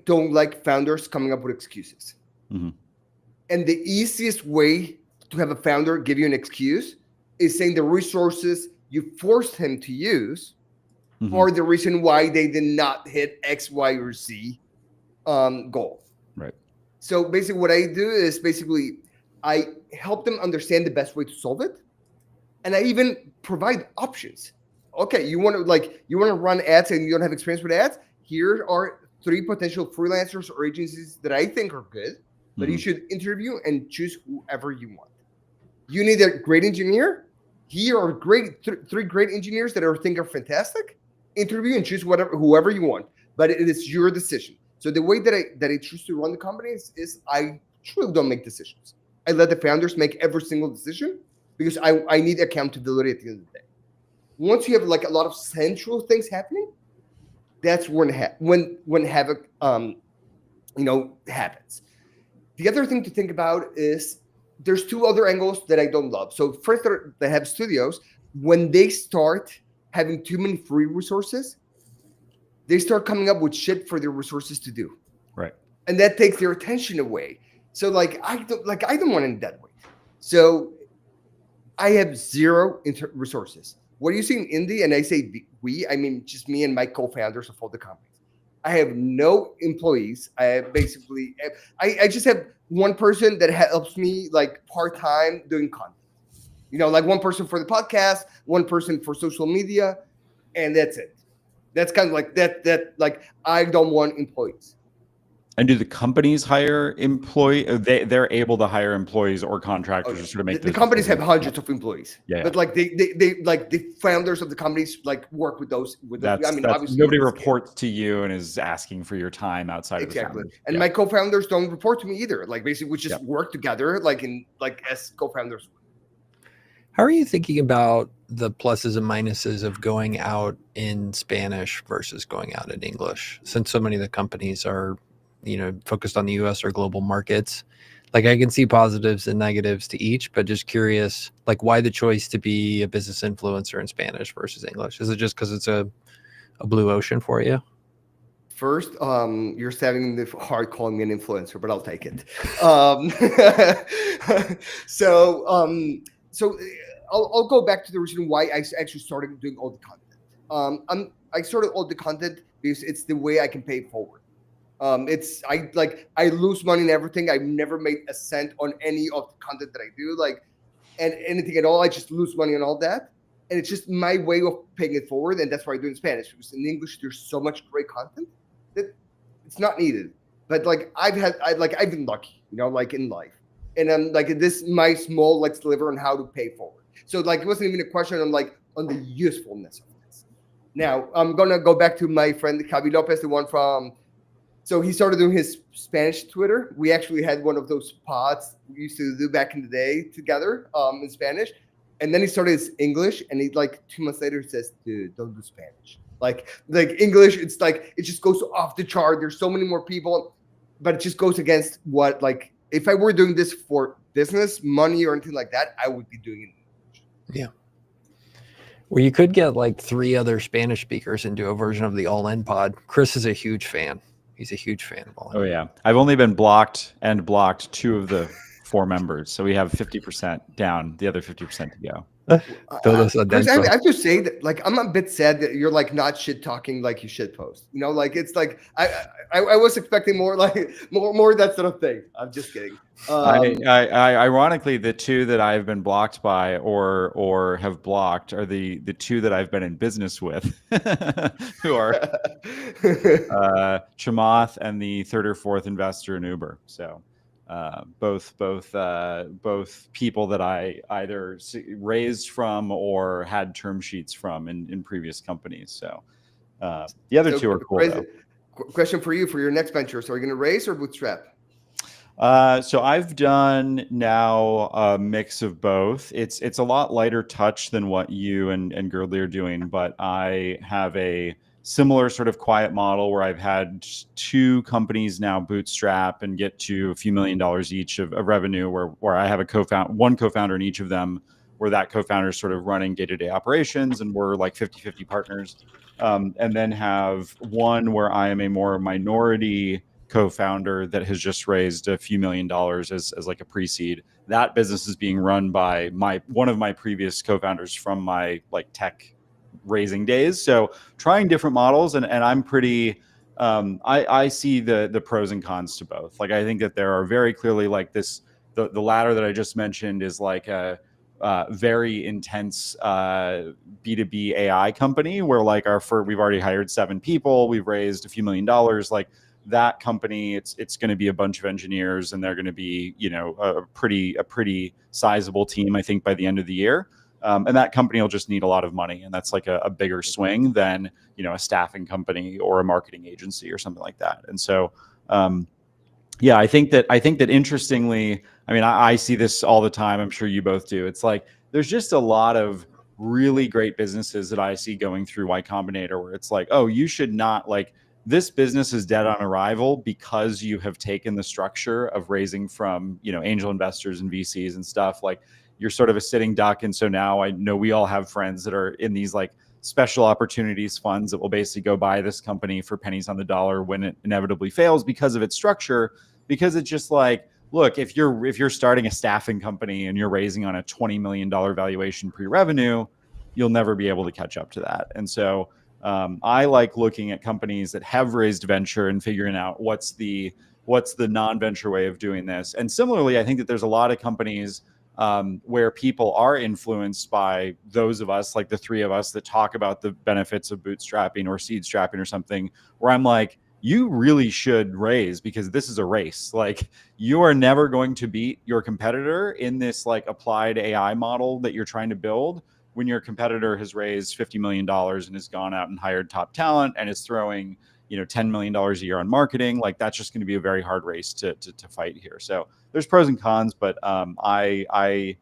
Speaker 3: don't like founders coming up with excuses. And the easiest way to have a founder give you an excuse is saying the resources you forced him to use are the reason why they did not hit X, Y, or Z goal.
Speaker 1: Right.
Speaker 3: So basically what I do is I help them understand the best way to solve it. And I even provide options. Okay, you want to run ads and you don't have experience with ads? Here are 3 potential freelancers or agencies that I think are good, but you should interview and choose whoever you want. You need a great engineer? Here are 3 great engineers that I think are fantastic. Interview and choose whoever you want, but it is your decision. So the way that I choose to run the company is I truly don't make decisions. I let the founders make every single decision because I need accountability at the end of the day. Once you have like a lot of central things happening, that's when havoc happens. The other thing to think about is there's 2 other angles that I don't love. So first, they have studios. When they start having too many free resources, they start coming up with shit for their resources to do.
Speaker 1: Right.
Speaker 3: And that takes their attention away. So I don't want it that way. So I have 0 resources. what you see in Indy, and I say we, I mean just me and my co-founders of all the companies. I have no employees. I have basically, I just have one person that helps me like part-time doing content. Like one person for the podcast, one person for social media, and that's it. That's kind of like that like I don't want employees.
Speaker 1: And do the companies hire they're able to hire employees or contractors to sort of make
Speaker 3: the companies have hundreds of employees.
Speaker 1: Yeah.
Speaker 3: But like they like the founders of the companies like work with those
Speaker 1: I mean, obviously nobody reports to you and is asking for your time outside of the founders.
Speaker 3: And my co-founders don't report to me either. Like basically we just work together like as co-founders.
Speaker 2: How are you thinking about the pluses and minuses of going out in Spanish versus going out in English? Since so many of the companies are, focused on the US or global markets, like I can see positives and negatives to each, but just curious, like why the choice to be a business influencer in Spanish versus English? Is it just because it's a blue ocean for you?
Speaker 3: First, you're having the hard calling me an influencer, but I'll take it. So I'll go back to the reason why I actually started doing all the content. I started all the content because it's the way I can pay it forward. I lose money in everything. I've never made a cent on any of the content that I do, and anything at all. I just lose money on all that. And it's just my way of paying it forward. And that's why I do it in Spanish, because in English, there's so much great content that it's not needed. But like I've been lucky, like in life. And I'm like, this my small sliver on how to pay forward. So like, it wasn't even a question on the usefulness of this. Now I'm going to go back to my friend, Javi Lopez, the one from, so he started doing his Spanish Twitter. We actually had one of those pods we used to do back in the day together in Spanish. And then he started his English, and he 2 months later says, dude, don't do Spanish. Like English, it's it just goes off the chart. There's so many more people, but it just goes against what, if I were doing this for business, money, or anything like that, I would be doing it in English.
Speaker 2: Yeah. Well, you could get 3 other Spanish speakers and do a version of the All In Pod. Chris is a huge fan. He's a huge fan of All In.
Speaker 1: Oh, yeah. I've only been blocked 2 of the 4 members. So we have 50% down, the other 50% to go.
Speaker 3: Chris, I have to say that I'm a bit sad that you're not shit talking like you shit post. It's I was expecting more more that sort of thing. I'm just kidding.
Speaker 1: I ironically, the 2 that I've been blocked by or have blocked are the 2 that I've been in business with, who are Chamath and the 3rd or 4th investor in Uber. So. Both people that I either raised from or had term sheets from in previous companies. So the other 2 are cool.
Speaker 3: Question for you for your next venture. So are you going to raise or bootstrap?
Speaker 1: So I've done now a mix of both. It's a lot lighter touch than what you and Girdley are doing, but I have a similar sort of quiet model where I've had 2 companies now bootstrap and get to a few $1,000,000 each of revenue, where I have one co-founder in each of them, where that co-founder is sort of running day-to-day operations, and we're 50-50 partners. And then have one where I am a more minority co-founder that has just raised a few $1,000,000 as a pre-seed. That business is being run by one of my previous co-founders from my tech raising days. So trying different models, and I'm pretty I see the pros and cons to both. I think that there are very clearly the latter that I just mentioned is a very intense B2B AI company where we've already hired 7 people, we've raised a few $1,000,000. That company, it's going to be a bunch of engineers, and they're going to be a pretty sizable team, I think, by the end of the year. And that company will just need a lot of money, and that's a bigger swing than a staffing company or a marketing agency or something like that. And so, yeah, I think that interestingly, I mean, I see this all the time. I'm sure you both do. It's there's just a lot of really great businesses that I see going through Y Combinator, where it's oh, you should not this business is dead on arrival because you have taken the structure of raising from angel investors and VCs and stuff. You're sort of a sitting duck. And so now I know we all have friends that are in these special opportunities funds that will basically go buy this company for pennies on the dollar when it inevitably fails because of its structure. Because it's just look, if you're starting a staffing company and you're raising on a $20 million valuation pre-revenue, you'll never be able to catch up to that. And so I like looking at companies that have raised venture and figuring out what's the non-venture way of doing this. And similarly, I think that there's a lot of companies where people are influenced by those of us, like the three of us that talk about the benefits of bootstrapping or seed strapping or something, where I'm like, you really should raise, because this is a race. Like, you are never going to beat your competitor in this like applied AI model that you're trying to build when your competitor has raised $50 million and has gone out and hired top talent and is throwing, $10 million a year on marketing. Like, that's just going to be a very hard race to fight here. So there's pros and cons, but I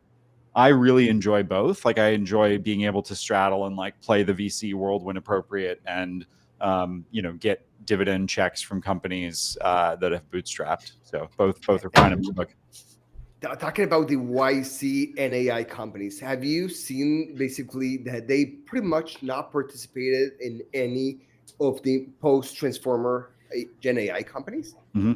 Speaker 1: really enjoy both. Like, I enjoy being able to straddle and like play the VC world when appropriate, and get dividend checks from companies that have bootstrapped. So both are fine in my book.
Speaker 3: Talking about the YC and AI companies, have you seen basically that they pretty much not participated in any of the post-transformer Gen AI companies?
Speaker 1: Mm-hmm.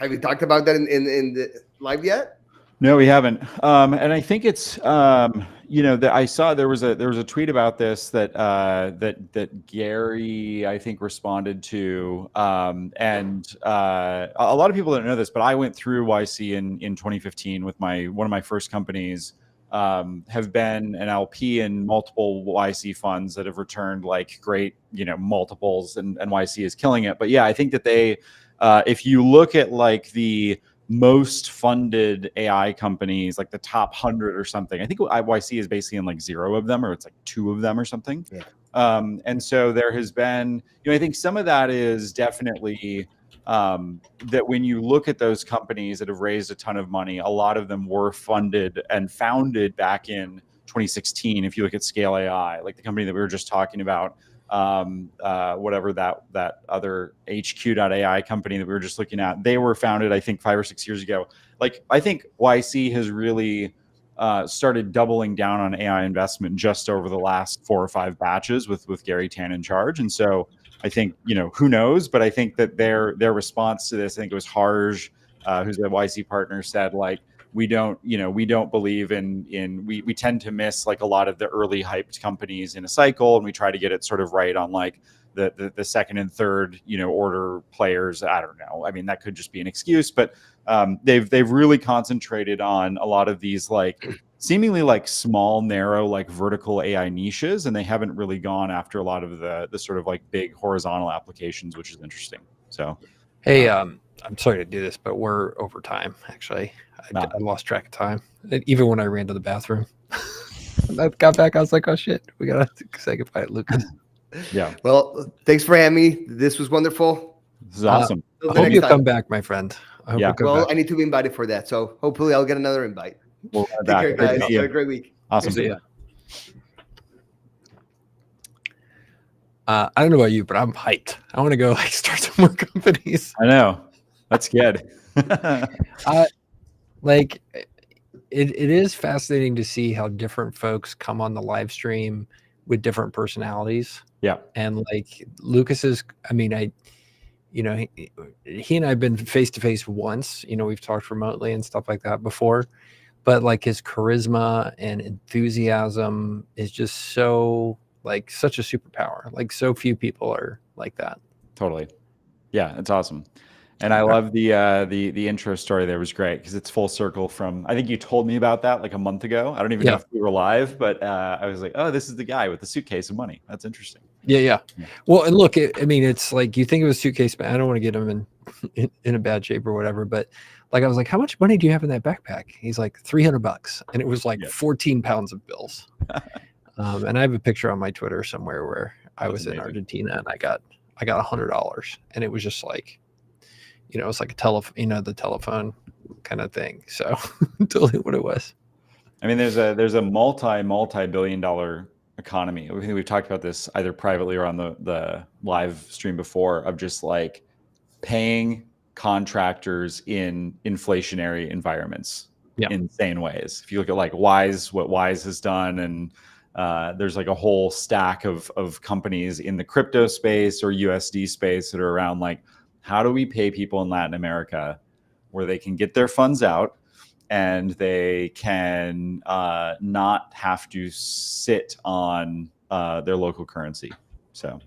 Speaker 3: Have you talked about that in the live yet?
Speaker 1: No, we haven't. And I think it's that I saw there was a tweet about this that that Gary, I think, responded to, and a lot of people don't know this, but I went through YC in 2015 with one of my first companies. Have been an LP in multiple YC funds that have returned like great multiples, and YC is killing it. But yeah, I think that they, if you look at like the most funded AI companies, like the top 100 or something, I think YC is basically in like 0 of them, or it's like 2 of them or something.
Speaker 3: Yeah.
Speaker 1: And so there has been, I think some of that is definitely that when you look at those companies that have raised a ton of money, a lot of them were funded and founded back in 2016. If you look at Scale AI, like the company that we were just talking about, whatever that other HQ.ai company that we were just looking at, they were founded, I think, 5 or 6 years ago. Like, I think YC has really started doubling down on AI investment just over the last 4 or 5 batches with Gary Tan in charge. And so I think, who knows, but I think that their response to this, I think it was Harj, who's a YC partner, said like, we don't believe in we tend to miss like a lot of the early hyped companies in a cycle, and we try to get it sort of right on like the second and third order players. I don't know. I mean, that could just be an excuse, but they've really concentrated on a lot of these like seemingly like small, narrow, like vertical AI niches, and they haven't really gone after a lot of the sort of like big horizontal applications, which is interesting. So,
Speaker 2: hey, I'm sorry to do this, but we're over time. Actually, I lost track of time. Even when I ran to the bathroom, I got back. I was like, "Oh shit, we gotta say goodbye, Lucas."
Speaker 1: Yeah.
Speaker 3: Well, thanks for having me. This was wonderful.
Speaker 1: This is awesome.
Speaker 2: I hope you come back, my friend. I hope
Speaker 1: Yeah.
Speaker 2: you come
Speaker 3: Well,
Speaker 2: back.
Speaker 3: I need to be invited for that, so hopefully I'll get another invite.
Speaker 1: We'll
Speaker 3: Take
Speaker 1: back.
Speaker 3: care,
Speaker 1: Great to
Speaker 3: guys.
Speaker 1: see you.
Speaker 3: Have a great week.
Speaker 1: Awesome.
Speaker 2: See ya. I don't know about you, but I'm hyped. I want to go like start some more companies.
Speaker 1: I know. That's good.
Speaker 2: Like it is fascinating to see how different folks come on the live stream with different personalities.
Speaker 1: Yeah.
Speaker 2: And like Lucas's, I mean, he and I have been face to face once, we've talked remotely and stuff like that before, but like his charisma and enthusiasm is just so like such a superpower. Like so few people are like that.
Speaker 1: Totally. Yeah, it's awesome. And I love the intro story there. Was great because it's full circle from, I think you told me about that like a month ago. I don't even know if we were live, but I was like, oh, this is the guy with the suitcase of money. That's interesting.
Speaker 2: Yeah. Well, and look, I mean, it's like you think of a suitcase, but I don't want to get him in a bad shape or whatever. But like, I was like, how much money do you have in that backpack? He's like $300, and it was like 14 pounds of bills. And I have a picture on my Twitter somewhere where I was in Argentina and I got $100, and it was just like, it's like the telephone kind of thing. So totally what it was.
Speaker 1: I mean, there's a multi-billion-dollar economy. I think we've talked about this either privately or on the live stream before, of just like paying contractors in inflationary environments in insane ways. If you look at like Wise, what Wise has done, and there's like a whole stack of companies in the crypto space or USD space that are around like, how do we pay people in Latin America where they can get their funds out and they can not have to sit on their local currency. So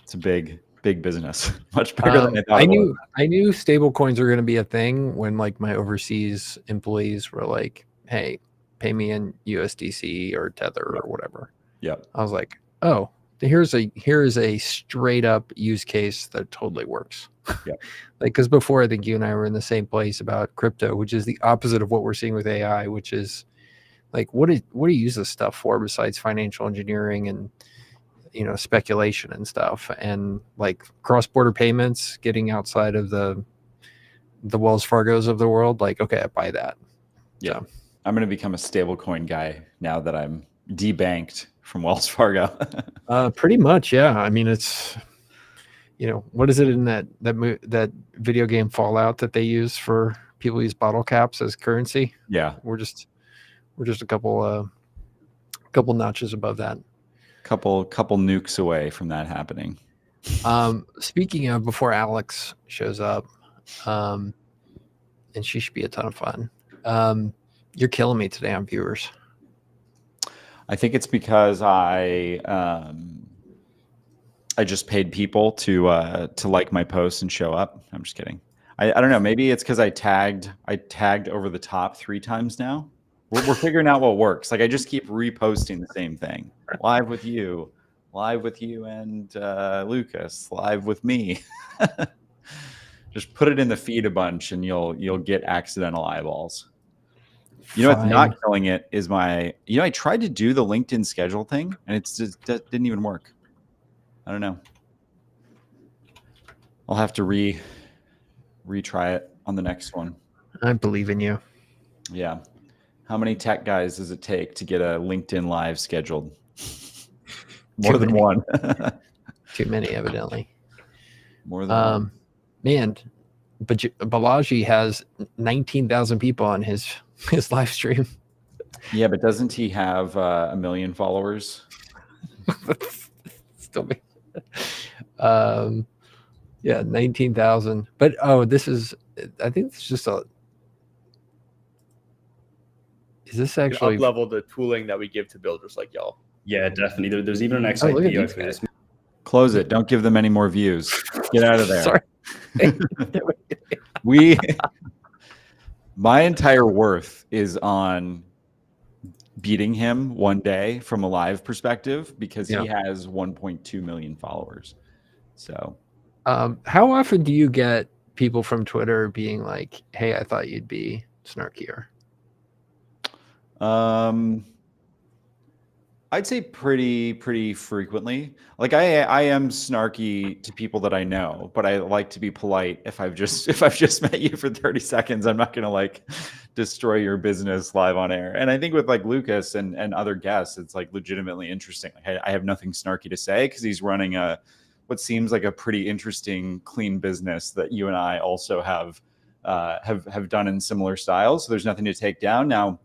Speaker 1: it's a big business, much bigger than I thought it was.
Speaker 2: I knew stable coins were going to be a thing when like my overseas employees were like, hey, pay me in USDC or Tether or whatever.
Speaker 1: Yep.
Speaker 2: I was like, oh, here's a straight up use case that totally works.
Speaker 1: Yep.
Speaker 2: Like, because before I think you and I were in the same place about crypto, which is the opposite of what we're seeing with AI, which is like, what do you use this stuff for besides financial engineering and speculation and stuff, and like cross-border payments, getting outside of the Wells Fargos of the world. Like, okay, I buy that.
Speaker 1: Yeah,
Speaker 2: so.
Speaker 1: I'm going to become a stablecoin guy now that I'm debanked from Wells Fargo.
Speaker 2: Pretty much, yeah. I mean, it's what is it in that video game Fallout that they use for people use bottle caps as currency?
Speaker 1: Yeah,
Speaker 2: we're just a couple notches above that.
Speaker 1: Couple nukes away from that happening.
Speaker 2: Speaking of, before Alex shows up, and she should be a ton of fun. You're killing me today on viewers.
Speaker 1: I think it's because I just paid people to like my posts and show up. I'm just kidding. I don't know. Maybe it's because I tagged over the top 3 times now. We're figuring out what works. Like, I just keep reposting the same thing. Live with you and Lucas. Live with me. Just put it in the feed a bunch, and you'll get accidental eyeballs. What's not killing it is my. I tried to do the LinkedIn schedule thing, and it didn't even work. I don't know. I'll have to retry it on the next one.
Speaker 2: I believe in you.
Speaker 1: Yeah. How many tech guys does it take to get a LinkedIn live scheduled? More than one.
Speaker 2: Too many, evidently.
Speaker 1: More than one.
Speaker 2: Man, but Balaji has 19,000 people on his live stream.
Speaker 1: Yeah, but doesn't he have 1 million followers?
Speaker 2: Still me. Yeah, 19,000. But I think it's just is this actually
Speaker 4: up-level the tooling that we give to builders like y'all?
Speaker 5: Yeah, definitely. There's even an XIP.
Speaker 1: Close it. Don't give them any more views. Get out of there.
Speaker 2: Sorry.
Speaker 1: My entire worth is on beating him one day from a live perspective, because he has 1.2 million followers. So,
Speaker 2: how often do you get people from Twitter being like, "Hey, I thought you'd be snarkier"?
Speaker 1: I'd say pretty frequently. Like, I am snarky to people that I know, but I like to be polite. If I've just met you for 30 seconds, I'm not going to like destroy your business live on air. And I think with like Lucas and other guests, it's like legitimately interesting. Like, I have nothing snarky to say because he's running what seems like a pretty interesting, clean business that you and I also have done in similar styles. So there's nothing to take down. Now,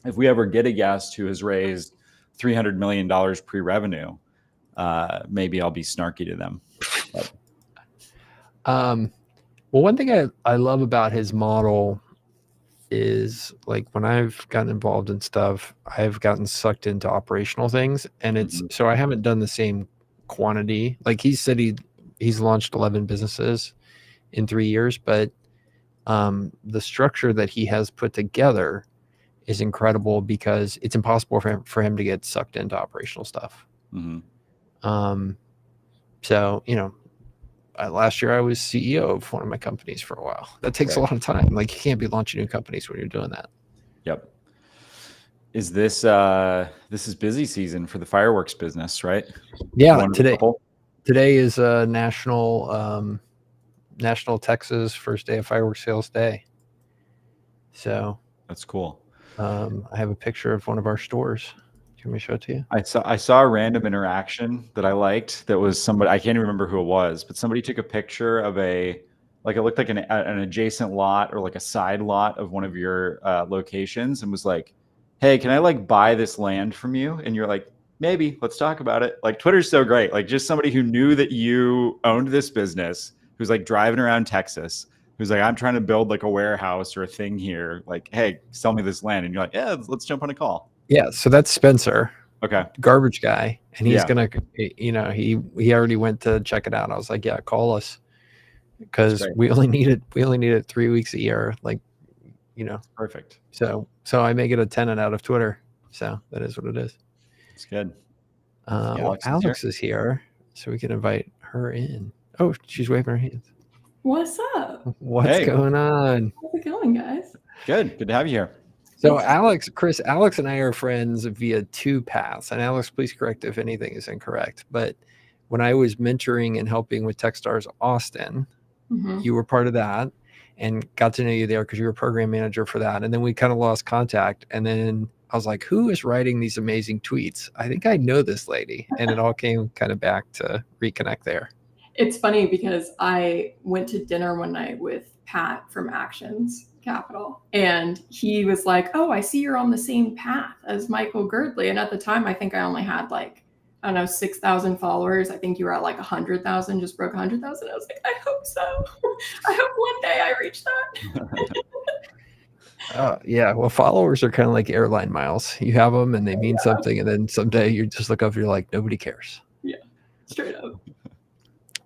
Speaker 1: if we ever get a guest who has raised $300 million pre-revenue, maybe I'll be snarky to them.
Speaker 2: Well, one thing I love about his model is, like, when I've gotten involved in stuff, I've gotten sucked into operational things, and so I haven't done the same quantity. Like, he said he's launched 11 businesses in 3 years, but the structure that he has put together is incredible because it's impossible for him to get sucked into operational stuff.
Speaker 1: Mm-hmm.
Speaker 2: So, last year I was CEO of one of my companies for a while. That takes a lot of time. Like, you can't be launching new companies when you're doing that.
Speaker 1: Yep. Is this is busy season for the fireworks business, right?
Speaker 2: Yeah. Today is national Texas first day of fireworks sales day. So
Speaker 1: that's cool.
Speaker 2: I have a picture of one of our stores. Do you want me to show it to you?
Speaker 1: I saw a random interaction that I liked. That was somebody, I can't even remember who it was, but somebody took a picture of it looked like an adjacent lot or like a side lot of one of your locations, and was like, "Hey, can I like buy this land from you?" And you're like, "Maybe, let's talk about it." Like, Twitter's so great. Like, just somebody who knew that you owned this business, who's like driving around Texas, who's like, I'm trying to build like a warehouse or a thing here. Like, hey, sell me this land. And you're like, yeah, let's jump on a call.
Speaker 2: Yeah. So that's Spencer,
Speaker 1: Okay.
Speaker 2: garbage guy. And he's
Speaker 1: Yeah.
Speaker 2: going to, he already went to check it out. I was like, yeah, call us. Because we only need it 3 weeks a year. Like,
Speaker 1: Perfect.
Speaker 2: So I may get a tenant out of Twitter. So that is what it is.
Speaker 1: It's good.
Speaker 2: Alex is here, so we can invite her in. Oh, she's waving her hands.
Speaker 6: What's up?
Speaker 2: What's going on?
Speaker 6: How's it going, guys?
Speaker 1: Good to have you here.
Speaker 2: So Alex and I are friends via two paths. And Alex, please correct if anything is incorrect. But when I was mentoring and helping with Techstars Austin, you were part of that and got to know you there because you were program manager for that. And then we kind of lost contact. And then I was like, who is writing these amazing tweets? I think I know this lady. And it all came kind of back to reconnect there.
Speaker 6: It's funny because I went to dinner one night with Pat from Actions Capital. And he was like, oh, I see you're on the same path as Michael Girdley. And at the time, I think I only had 6,000 followers. I think you were at 100,000, just broke 100,000. I was like, I hope so. I hope one day I reach that.
Speaker 2: Yeah. Well, followers are kind of like airline miles. You have them and they mean something. And then someday you just look up, you're like, nobody cares.
Speaker 6: Yeah, straight up.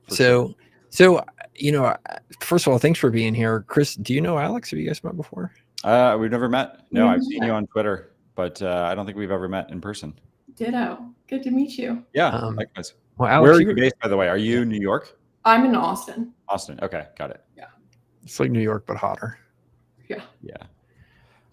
Speaker 2: So, first of all, thanks for being here. Chris, do you know Alex? Have you guys met before?
Speaker 1: We've never met. No, I've seen you on Twitter, but I don't think we've ever met in person.
Speaker 6: Ditto. Good to meet you.
Speaker 1: Yeah, likewise.
Speaker 2: Well, Alex,
Speaker 1: where are you based, by the way? Are you New York?
Speaker 6: I'm in Austin.
Speaker 1: Austin. Okay, got it.
Speaker 6: Yeah.
Speaker 2: It's like New York, but hotter.
Speaker 6: Yeah.
Speaker 1: Yeah.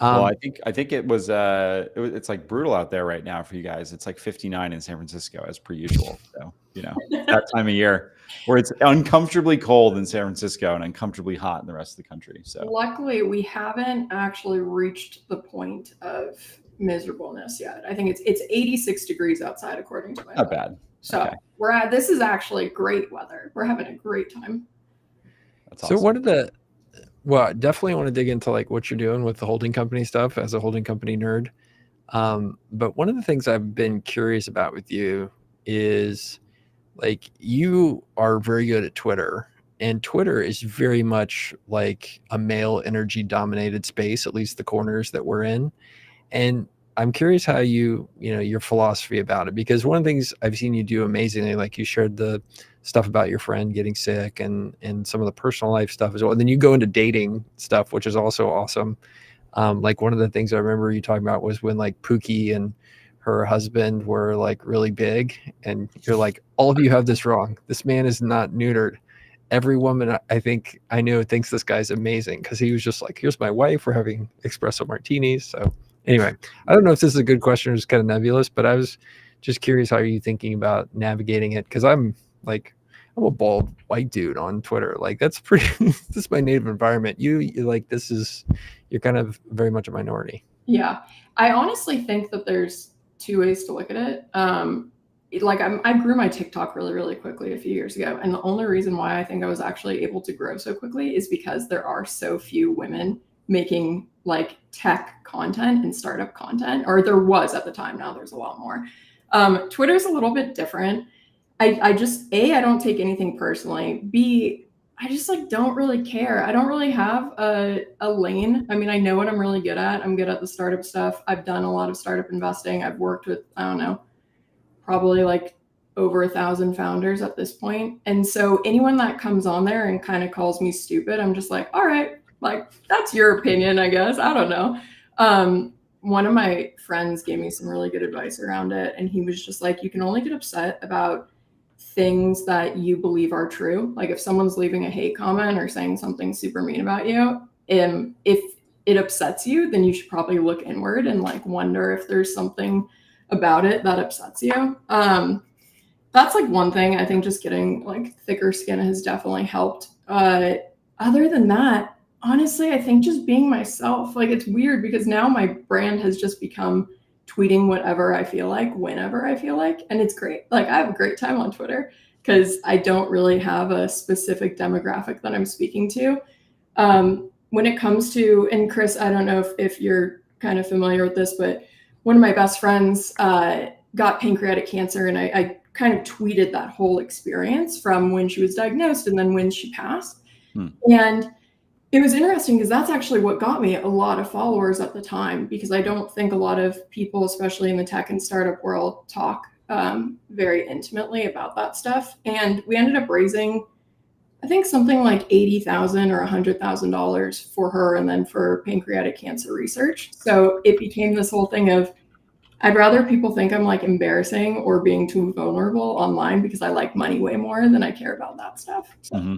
Speaker 1: Well, I think it's like brutal out there right now for you guys. It's like 59 in San Francisco as per usual. So, that time of year where it's uncomfortably cold in San Francisco and uncomfortably hot in the rest of the country. So
Speaker 6: luckily we haven't actually reached the point of miserableness yet. I think it's 86 degrees outside according to my
Speaker 1: not bad.
Speaker 6: So
Speaker 1: okay.
Speaker 6: This is actually great weather. We're having a great time.
Speaker 1: That's awesome.
Speaker 2: So definitely want to dig into what you're doing with the holding company stuff as a holding company nerd. But one of the things I've been curious about with you is you are very good at Twitter, and Twitter is very much like a male energy dominated space, at least the corners that we're in. And I'm curious how your philosophy about it, because one of the things I've seen you do amazingly, like you shared the stuff about your friend getting sick and some of the personal life stuff as well. And then you go into dating stuff, which is also awesome. One of the things I remember you talking about was when Pookie and her husband were really big, and you're like, all of you have this wrong. This man is not neutered. Every woman I think I know thinks this guy's amazing, because he was just like, here's my wife, we're having espresso martinis. So anyway, I don't know if this is a good question or just kind of nebulous, but I was just curious, how are you thinking about navigating it? Because I'm a bald white dude on Twitter. That's pretty, this is my native environment. You're kind of very much a minority.
Speaker 6: Yeah. I honestly think that there's two ways to look at it. I grew my TikTok really, really quickly a few years ago. And the only reason why I think I was actually able to grow so quickly is because there are so few women making tech content and startup content, or there was at the time. Now there's a lot more. Twitter's a little bit different. I don't take anything personally. B, I just don't really care. I don't really have a lane. I mean, I know what I'm really good at. I'm good at the startup stuff. I've done a lot of startup investing. I've worked with, I don't know, probably over 1,000 founders at this point. And so anyone that comes on there and kind of calls me stupid, I'm just like, all right, that's your opinion, I guess. I don't know. One of my friends gave me some really good advice around it. And he was just like, you can only get upset about things that you believe are true. If someone's leaving a hate comment or saying something super mean about you, if it upsets you, then you should probably look inward and wonder if there's something about it that upsets you. That's one thing. I think just getting thicker skin has definitely helped. Other than that, honestly, I think just being myself. It's weird because now my brand has just become tweeting whatever I feel like, whenever I feel like, and it's great. I have a great time on Twitter because I don't really have a specific demographic that I'm speaking to. When it comes to, and Chris, I don't know if you're kind of familiar with this, but one of my best friends got pancreatic cancer, and I kind of tweeted that whole experience from when she was diagnosed and then when she passed. And It was interesting because that's actually what got me a lot of followers at the time, because I don't think a lot of people, especially in the tech and startup world, talk very intimately about that stuff. And we ended up raising, I think, something like $80,000 or $100,000 for her, and then for pancreatic cancer research. So it became this whole thing of, I'd rather people think I'm like embarrassing or being too vulnerable online, because I like money way more than I care about that stuff. So.
Speaker 1: Mm-hmm.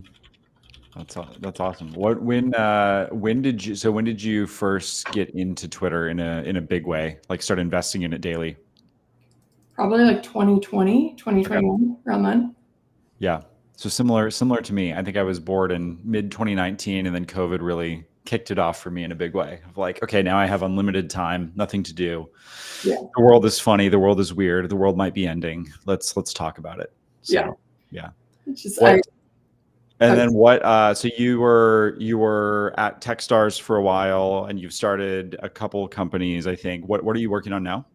Speaker 1: That's awesome. When did you first get into Twitter in a big way, like start investing in it daily?
Speaker 6: Probably like 2020, 2021, around then.
Speaker 1: Yeah. So similar to me. I think I was bored in mid 2019, and then COVID really kicked it off for me in a big way. Of like, okay, now I have unlimited time, nothing to do.
Speaker 6: Yeah.
Speaker 1: The world is funny. The world is weird. The world might be ending. Let's talk about it. So, yeah.
Speaker 6: It's just,
Speaker 1: then what? So you were at Techstars for a while, and you've started a couple companies, I think. What are you working on now?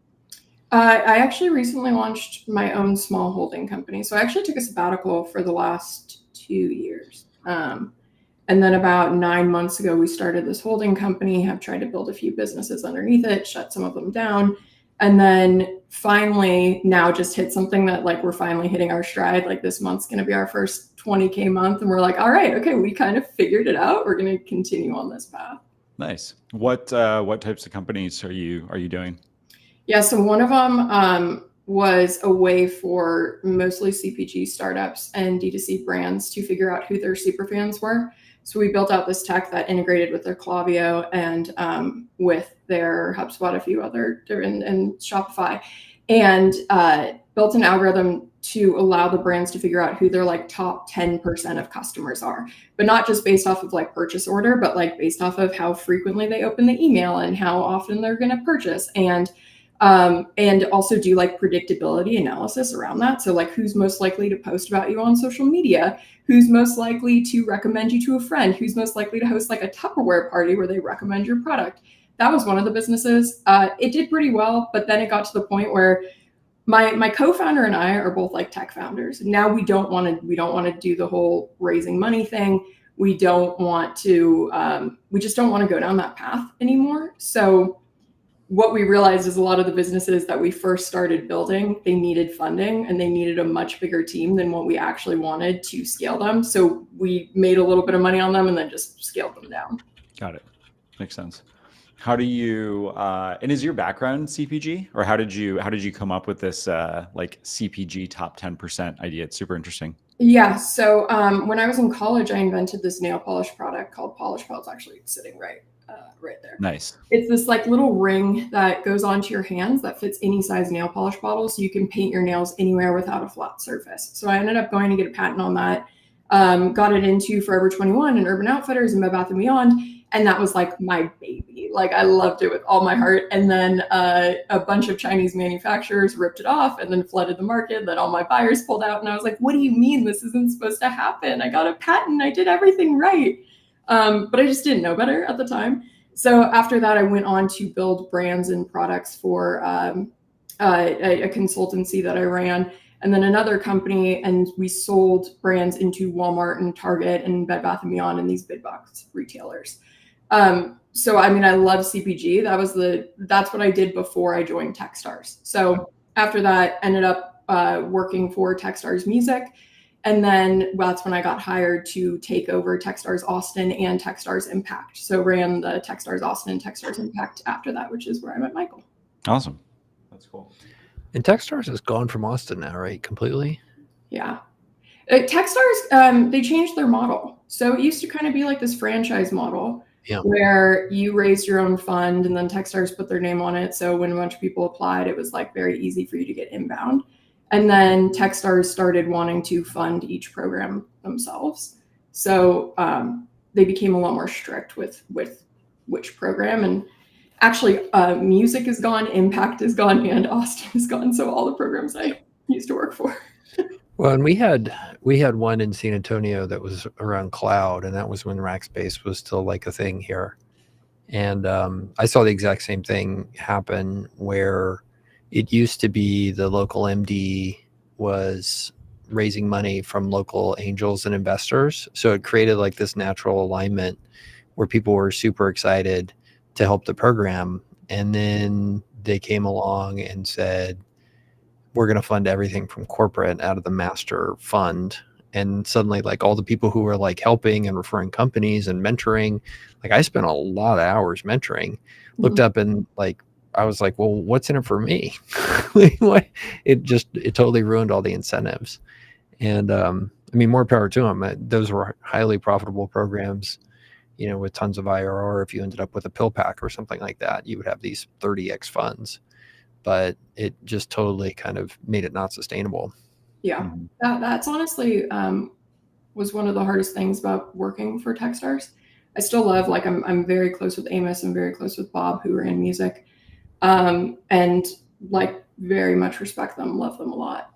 Speaker 6: I actually recently launched my own small holding company. So I actually took a sabbatical for the last 2 years. And then about 9 months ago, we started this holding company, have tried to build a few businesses underneath it, shut some of them down. And then finally now just hit something that like we're finally hitting our stride. Like this month's going to be our first 20K month. And we're like, all right, okay, we kind of figured it out. We're going to continue on this path.
Speaker 1: Nice. What types of companies are you doing?
Speaker 6: Yeah, so one of them was a way for mostly CPG startups and D2C brands to figure out who their super fans were. So we built out this tech that integrated with their Klaviyo and with their HubSpot, a few other, and Shopify, and built an algorithm to allow the brands to figure out who their like top 10% of customers are, but not just based off of like purchase order, but like based off of how frequently they open the email and how often they're going to purchase. And also do like predictability analysis around that. So like who's most likely to post about you on social media, who's most likely to recommend you to a friend, who's most likely to host like a Tupperware party where they recommend your product. That was one of the businesses. It did pretty well, but then it got to the point where my co-founder and I are both like tech founders. Now we don't want to do the whole raising money thing. We don't want to, we just don't want to go down that path anymore. So what we realized is a lot of the businesses that we first started building, they needed funding and they needed a much bigger team than what we actually wanted to scale them. So we made a little bit of money on them and then just scaled them down.
Speaker 1: Got it. Makes sense. How do you, and is your background CPG, or how did you come up with this like CPG top 10% idea? It's super interesting.
Speaker 6: Yeah. So when I was in college, I invented this nail polish product called Polish Pal. It's actually sitting right there.
Speaker 1: Nice.
Speaker 6: It's this like little ring that goes onto your hands that fits any size nail polish bottle, so you can paint your nails anywhere without a flat surface. So I ended up going to get a patent on that. Got it into Forever 21 and Urban Outfitters and Bed Bath & Beyond, and that was like my baby. Like I loved it with all my heart. And then a bunch of Chinese manufacturers ripped it off and then flooded the market. Then all my buyers pulled out, and I was like, "What do you mean this isn't supposed to happen? I got a patent. I did everything right." But I just didn't know better at the time. So after that, I went on to build brands and products for a consultancy that I ran, and then another company, and we sold brands into Walmart and Target and Bed Bath & Beyond and these big box retailers. So I mean, I love CPG. That's what I did before I joined Techstars. So after that, ended up working for Techstars Music. And then that's when I got hired to take over Techstars Austin and Techstars Impact. So ran the Techstars Austin and Techstars Impact after that, which is where I met Michael.
Speaker 1: Awesome. That's cool.
Speaker 2: And Techstars is gone from Austin now, right? Completely?
Speaker 6: Yeah. Techstars, they changed their model. So it used to kind of be like this franchise model where you raised your own fund and then Techstars put their name on it. So when a bunch of people applied, it was like very easy for you to get inbound. And then Techstars started wanting to fund each program themselves. So they became a lot more strict with which program. And actually, Music is gone, Impact is gone, and Austin is gone. So all the programs I used to work for.
Speaker 2: Well, and we had one in San Antonio that was around cloud, and that was when Rackspace was still like a thing here. And I saw the exact same thing happen where it used to be the local MD was raising money from local angels and investors. So it created like this natural alignment where people were super excited to help the program. And then they came along and said, we're going to fund everything from corporate out of the master fund. And suddenly, like, all the people who were like helping and referring companies and mentoring, like, I spent a lot of hours mentoring, looked up and like, I was like, well, what's in it for me? What? It totally ruined all the incentives. And I mean, more power to them. Those were highly profitable programs, you know, with tons of IRR. If you ended up with a pill pack or something like that, you would have these 30x funds. But it just totally kind of made it not sustainable.
Speaker 6: Yeah, that's honestly was one of the hardest things about working for Techstars. I still love, like, I'm very close with Amos and very close with Bob, who are in music, and like very much respect them, love them a lot.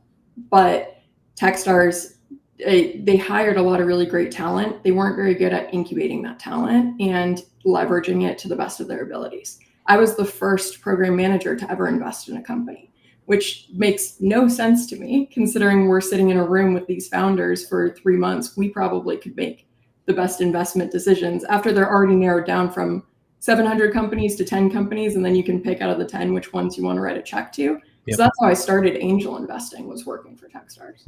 Speaker 6: But Techstars, they hired a lot of really great talent. They weren't very good at incubating that talent and leveraging it to the best of their abilities. I was the first program manager to ever invest in a company, which makes no sense to me, considering we're sitting in a room with these founders for 3 months. We probably could make the best investment decisions after they're already narrowed down from 700 companies to 10 companies, and then you can pick out of the 10 which ones you want to write a check to. So that's how I started angel investing, was working for Techstars.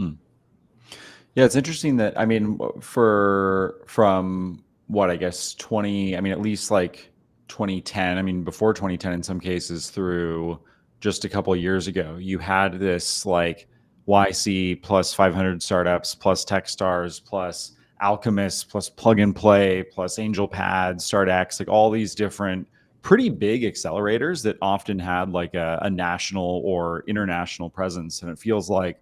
Speaker 1: Yeah, it's interesting that, I mean, from what, I guess 20, I mean, at least like 2010, I mean, before 2010 in some cases, through just a couple of years ago, you had this like YC plus 500 startups plus Techstars plus Alchemist plus Plug and Play plus AngelPad, StartX, like all these different pretty big accelerators that often had like a national or international presence. And it feels like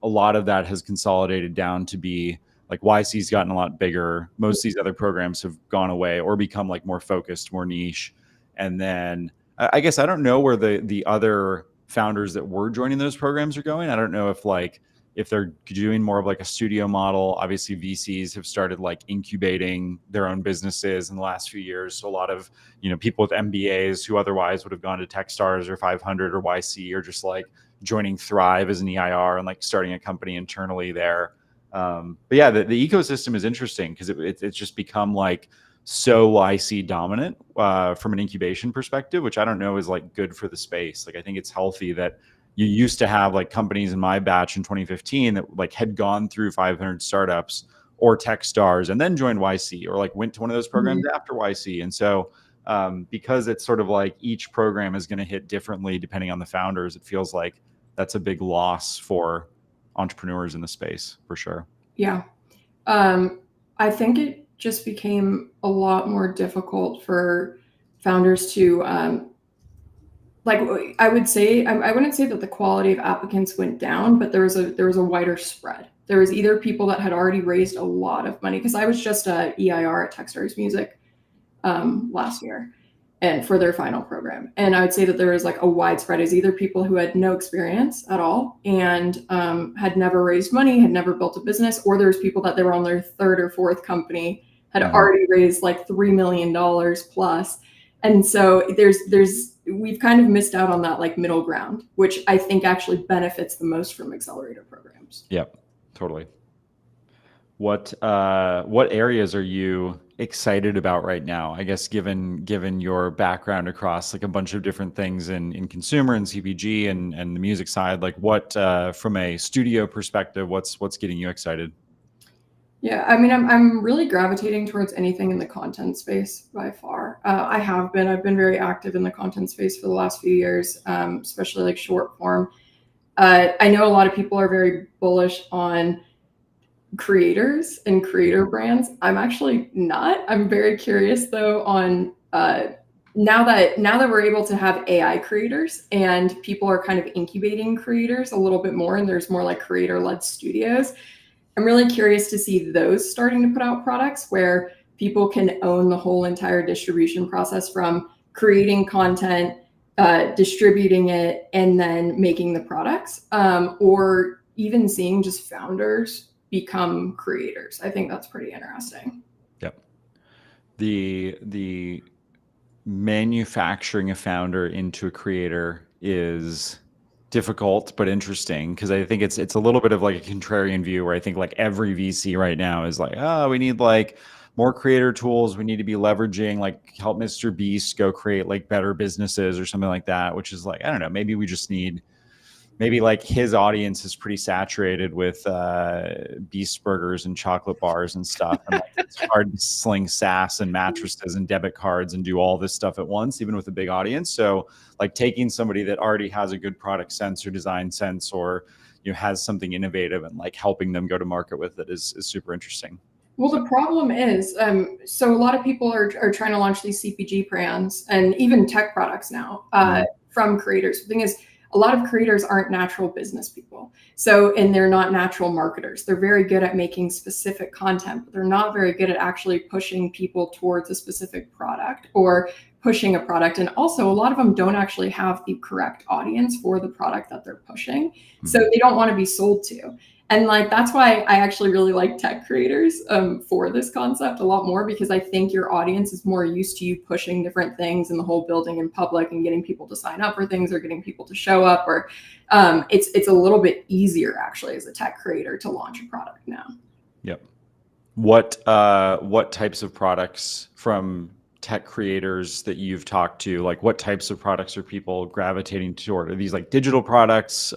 Speaker 1: a lot of that has consolidated down to be like YC's gotten a lot bigger. Most of these other programs have gone away or become like more focused, more niche. And then I guess I don't know where the other founders that were joining those programs are going. I don't know if they're doing more of like a studio model. Obviously VCs have started like incubating their own businesses in the last few years. So a lot of, you know, people with MBAs who otherwise would have gone to Techstars or 500 or YC are just like joining Thrive as an EIR and like starting a company internally there. But yeah, the ecosystem is interesting because it's just become like so YC dominant from an incubation perspective, which I don't know is like good for the space. Like I think it's healthy that you used to have like companies in my batch in 2015 that like had gone through 500 startups or Techstars and then joined YC or like went to one of those programs after YC. And so because it's sort of like each program is going to hit differently depending on the founders, it feels like that's a big loss for entrepreneurs in the space for sure.
Speaker 6: Yeah. I think it just became a lot more difficult for founders to, like, I would say, I wouldn't say that the quality of applicants went down, but there was a wider spread. There was either people that had already raised a lot of money, because I was just a EIR at Techstars Music last year, and for their final program. And I would say that there was like a widespread is either people who had no experience at all and had never raised money, had never built a business, or there's people that they were on their third or fourth company, had already raised like $3 million plus. And so we've kind of missed out on that like middle ground, which I think actually benefits the most from accelerator programs.
Speaker 1: Yep, totally. What areas are you excited about right now? I guess given your background across like a bunch of different things in consumer and CPG and the music side, like what from a studio perspective, what's getting you excited? Yeah,
Speaker 6: I mean, I'm really gravitating towards anything in the content space by far. I've been very active in the content space for the last few years, especially like short form. I know a lot of people are very bullish on creators and creator brands. I'm actually not. I'm very curious though on now that we're able to have AI creators and people are kind of incubating creators a little bit more, and there's more like creator-led studios. I'm really curious to see those starting to put out products where people can own the whole entire distribution process, from creating content, distributing it, and then making the products, or even seeing just founders become creators. I think that's pretty interesting.
Speaker 1: Yep. The manufacturing a founder into a creator is difficult but interesting, because I think it's a little bit of like a contrarian view where I think like every VC right now is like, oh, we need like more creator tools. We need to be leveraging, like, help Mr. Beast go create like better businesses or something like that, which is like, I don't know, maybe we just need, maybe like his audience is pretty saturated with Beast burgers and chocolate bars and stuff. And like, it's hard to sling SaaS and mattresses and debit cards and do all this stuff at once, even with a big audience. So like taking somebody that already has a good product sense or design sense, or, you know, has something innovative, and like helping them go to market with it is super interesting.
Speaker 6: Well, the problem is, so a lot of people are trying to launch these CPG brands and even tech products now from creators. The thing is, a lot of creators aren't natural business people. So, and they're not natural marketers. They're very good at making specific content, but they're not very good at actually pushing people towards a specific product or pushing a product. And also, a lot of them don't actually have the correct audience for the product that they're pushing. So they don't want to be sold to. And like, that's why I actually really like tech creators for this concept a lot more, because I think your audience is more used to you pushing different things and the whole building in public and getting people to sign up for things or getting people to show up, or it's a little bit easier actually as a tech creator to launch a product now.
Speaker 1: Yep. What types of products from tech creators that you've talked to, like what types of products are people gravitating toward? Are these like digital products?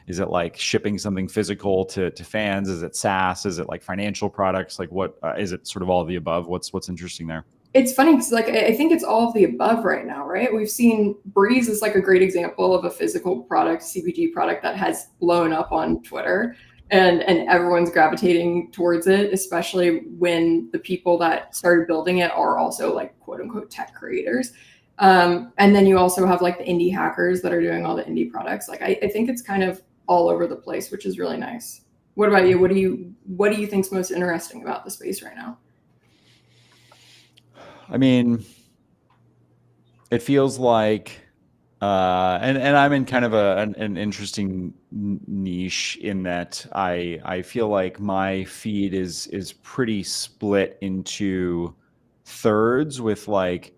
Speaker 1: Is it like shipping something physical to fans? Is it SaaS? Is it like financial products? Like what is it, sort of all of the above? What's interesting there?
Speaker 6: It's funny because like I think it's all of the above right now, right? We've seen Breeze is like a great example of a physical product, CPG product that has blown up on Twitter. And everyone's gravitating towards it, especially when the people that started building it are also like quote unquote tech creators. And then you also have like the indie hackers that are doing all the indie products. Like I think it's kind of all over the place, which is really nice. What about you? What do you think's most interesting about the space right now?
Speaker 1: I mean, it feels like and I'm in kind of an interesting niche in that I feel like my feed is pretty split into thirds, with like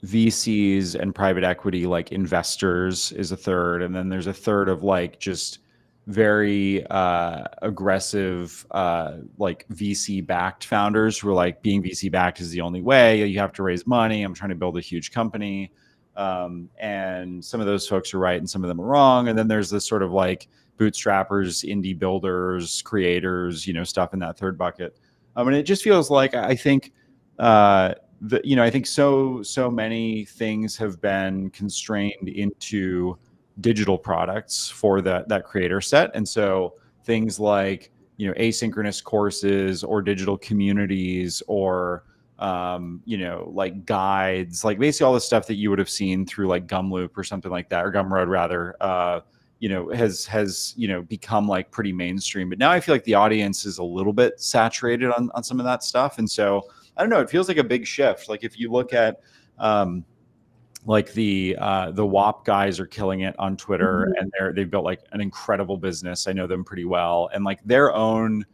Speaker 1: VCs and private equity, like investors is a third, and then there's a third of like just very aggressive like VC backed founders who are like, being VC backed is the only way, you have to raise money, I'm trying to build a huge company. And some of those folks are right and some of them are wrong. And then there's this sort of like bootstrappers, indie builders, creators, you know, stuff in that third bucket. And it just feels like, I think, I think so many things have been constrained into digital products for that creator set. And so things like, you know, asynchronous courses or digital communities or like guides, like basically all the stuff that you would have seen through like Gumloop or something like that, or Gumroad rather, has become like pretty mainstream. But now I feel like the audience is a little bit saturated on some of that stuff. And so I don't know, it feels like a big shift. Like if you look at like the WAP guys are killing it on Twitter, and they've built like an incredible business. I know them pretty well, and like their own,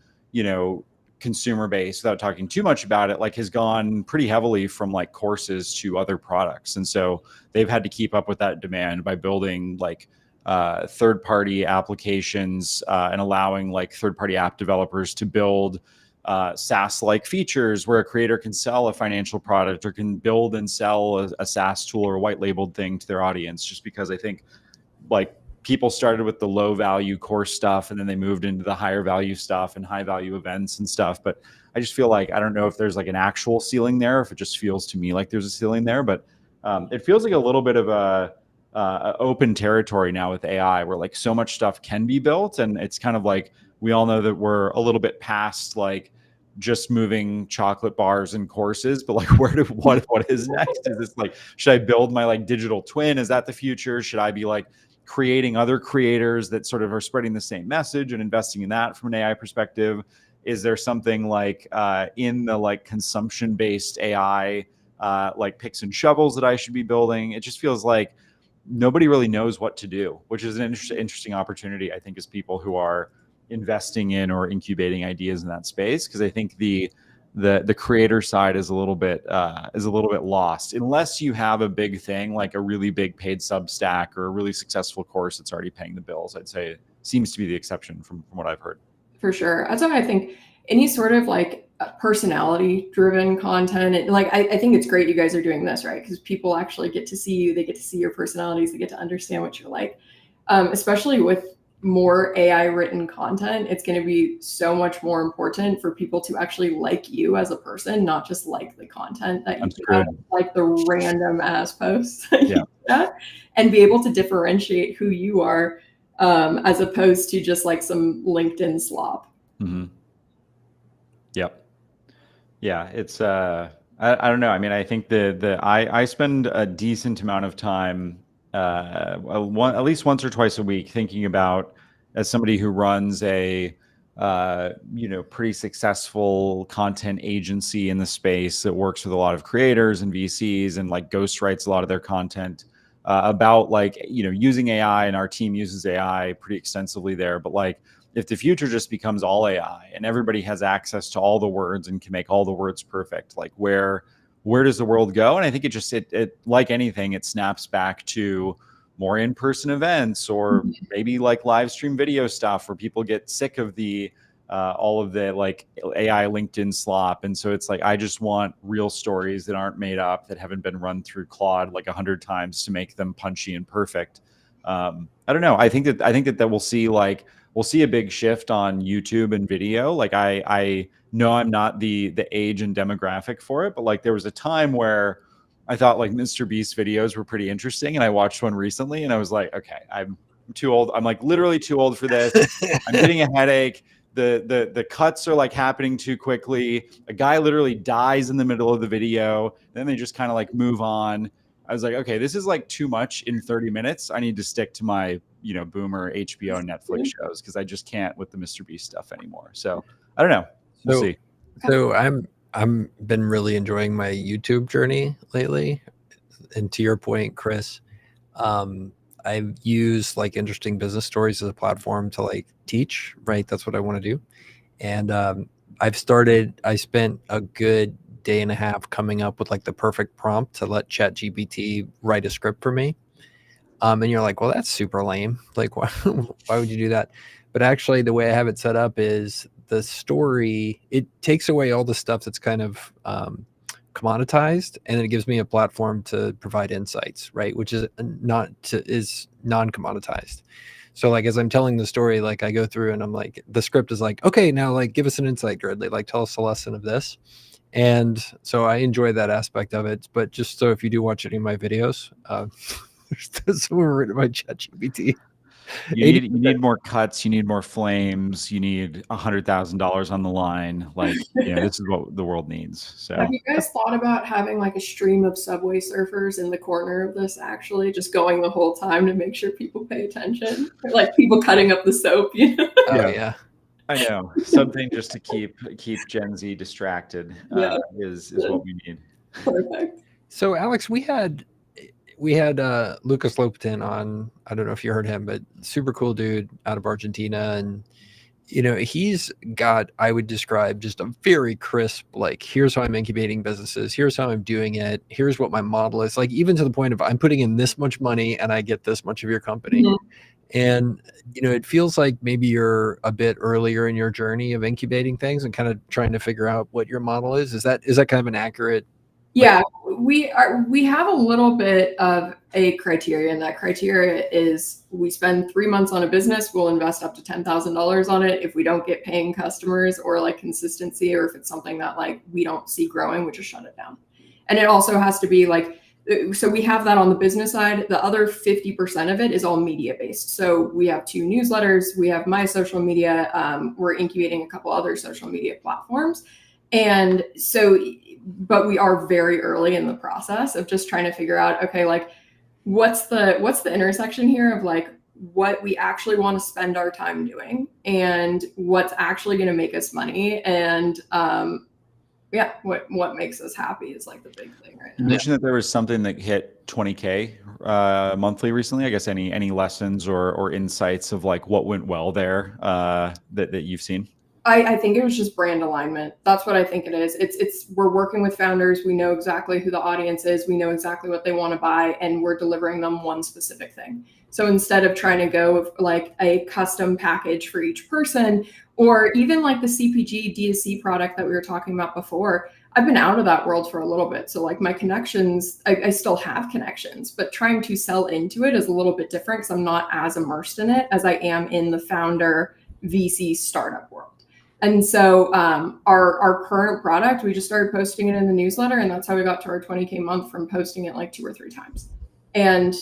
Speaker 1: consumer base, without talking too much about it, like has gone pretty heavily from like courses to other products. And so they've had to keep up with that demand by building like third-party applications and allowing like third-party app developers to build SaaS-like features where a creator can sell a financial product or can build and sell a SaaS tool or a white-labeled thing to their audience. Just because I think like people started with the low value course stuff and then they moved into the higher value stuff and high value events and stuff. But I just feel like, I don't know if there's like an actual ceiling there, if it just feels to me like there's a ceiling there, but it feels like a little bit of a open territory now with AI, where like so much stuff can be built. And it's kind of like, we all know that we're a little bit past like just moving chocolate bars and courses, but like what is next? Is this like, should I build my like digital twin? Is that the future? Should I be like creating other creators that sort of are spreading the same message and investing in that from an AI perspective? Is there something like in the like consumption based AI like picks and shovels that I should be building? It just feels like nobody really knows what to do, which is an interesting opportunity, I think, as people who are investing in or incubating ideas in that space. Because I think the creator side is a little bit lost, unless you have a big thing like a really big paid Substack or a really successful course that's already paying the bills. I'd say it seems to be the exception from what I've heard.
Speaker 6: For sure. That's why I think any sort of like personality driven content. And like, I think it's great you guys are doing this, right? Because people actually get to see you, they get to see your personalities, they get to understand what you're like. Especially with more AI written content, it's going to be so much more important for people to actually like you as a person, not just like the content that you put out, like the random ass posts that you put out, and be able to differentiate who you are, as opposed to just like some LinkedIn slop.
Speaker 1: Mm-hmm. Yep. Yeah, it's I don't know. I mean, I think I spend a decent amount of time, at least once or twice a week, thinking about, as somebody who runs a pretty successful content agency in the space that works with a lot of creators and VCs and like ghostwrites a lot of their content, about like, using AI, and our team uses AI pretty extensively there. But like, if the future just becomes all AI and everybody has access to all the words and can make all the words perfect, like where does the world go? And I think it like anything, it snaps back to more in-person events, or maybe like live stream video stuff where people get sick of the all of the like AI LinkedIn slop. And so it's like, I just want real stories that aren't made up, that haven't been run through Claude like 100 times to make them punchy and perfect. I don't know. I think that we'll see a big shift on YouTube and video. Like I know I'm not the age and demographic for it, but like there was a time where I thought like Mr. Beast videos were pretty interesting. And I watched one recently and I was like, okay, I'm too old. I'm like literally too old for this. I'm getting a headache. The cuts are like happening too quickly. A guy literally dies in the middle of the video. Then they just kind of like move on. I was like, okay, this is like too much in 30 minutes. I need to stick to my, boomer HBO and Netflix shows, because I just can't with the Mr. Beast stuff anymore. So I don't know. We'll see.
Speaker 2: So I'm been really enjoying my YouTube journey lately. And to your point, Chris, I've used like interesting business stories as a platform to like teach, right? That's what I want to do. And I spent a good day and a half coming up with like the perfect prompt to let ChatGPT write a script for me. And you're like, well, that's super lame. Like, why would you do that? But actually, the way I have it set up is the story, it takes away all the stuff that's kind of commoditized, and then it gives me a platform to provide insights, right? Which is non-commoditized. So like, as I'm telling the story, like I go through and I'm like, the script is like, okay, now like give us an insight, Dredley, like tell us a lesson of this. And so I enjoy that aspect of it. But just so if you do watch any of my videos, some were written by ChatGPT.
Speaker 1: You need more cuts. You need more flames. You need $100,000 on the line. Like, this is what the world needs. So,
Speaker 6: have you guys thought about having like a stream of Subway surfers in the corner of this, actually just going the whole time to make sure people pay attention? Or like people cutting up the soap,
Speaker 2: Oh yeah.
Speaker 1: I know, something just to keep Gen Z distracted is what we need.
Speaker 6: Perfect.
Speaker 2: So Alex, we had Lucas Lopetin on. I don't know if you heard him, but super cool dude out of Argentina. And, he's got, I would describe just a very crisp, like, here's how I'm incubating businesses. Here's how I'm doing it. Here's what my model is. Like, even to the point of I'm putting in this much money and I get this much of your company. Mm-hmm. And, it feels like maybe you're a bit earlier in your journey of incubating things and kind of trying to figure out what your model is. Is that kind of an accurate?
Speaker 6: Yeah, we have a little bit of a criteria, and that criteria is we spend 3 months on a business, we'll invest up to $10,000 on it. If we don't get paying customers or like consistency, or if it's something that like we don't see growing, we just shut it down. And it also has to be like, so we have that on the business side. The other 50% of it is all media based. So we have 2 newsletters, we have my social media, we're incubating a couple other social media platforms. And so, but we are very early in the process of just trying to figure out, okay, like what's the intersection here of like what we actually want to spend our time doing and what's actually going to make us money. And what makes us happy is like the big thing right now.
Speaker 1: You mentioned that there was something that hit 20K monthly recently. I guess any lessons or insights of like what went well there that you've seen?
Speaker 6: I think it was just brand alignment. That's what I think it is. We're working with founders. We know exactly who the audience is. We know exactly what they want to buy, and we're delivering them one specific thing. So instead of trying to go with like a custom package for each person, Or even like the CPG D2C product that we were talking about before. I've been out of that world for a little bit. So like my connections, I still have connections, but trying to sell into it is a little bit different because I'm not as immersed in it as I am in the founder VC startup world. And so our current product, we just started posting it in the newsletter, and that's how we got to our 20K month from posting it like 2 or 3 times. And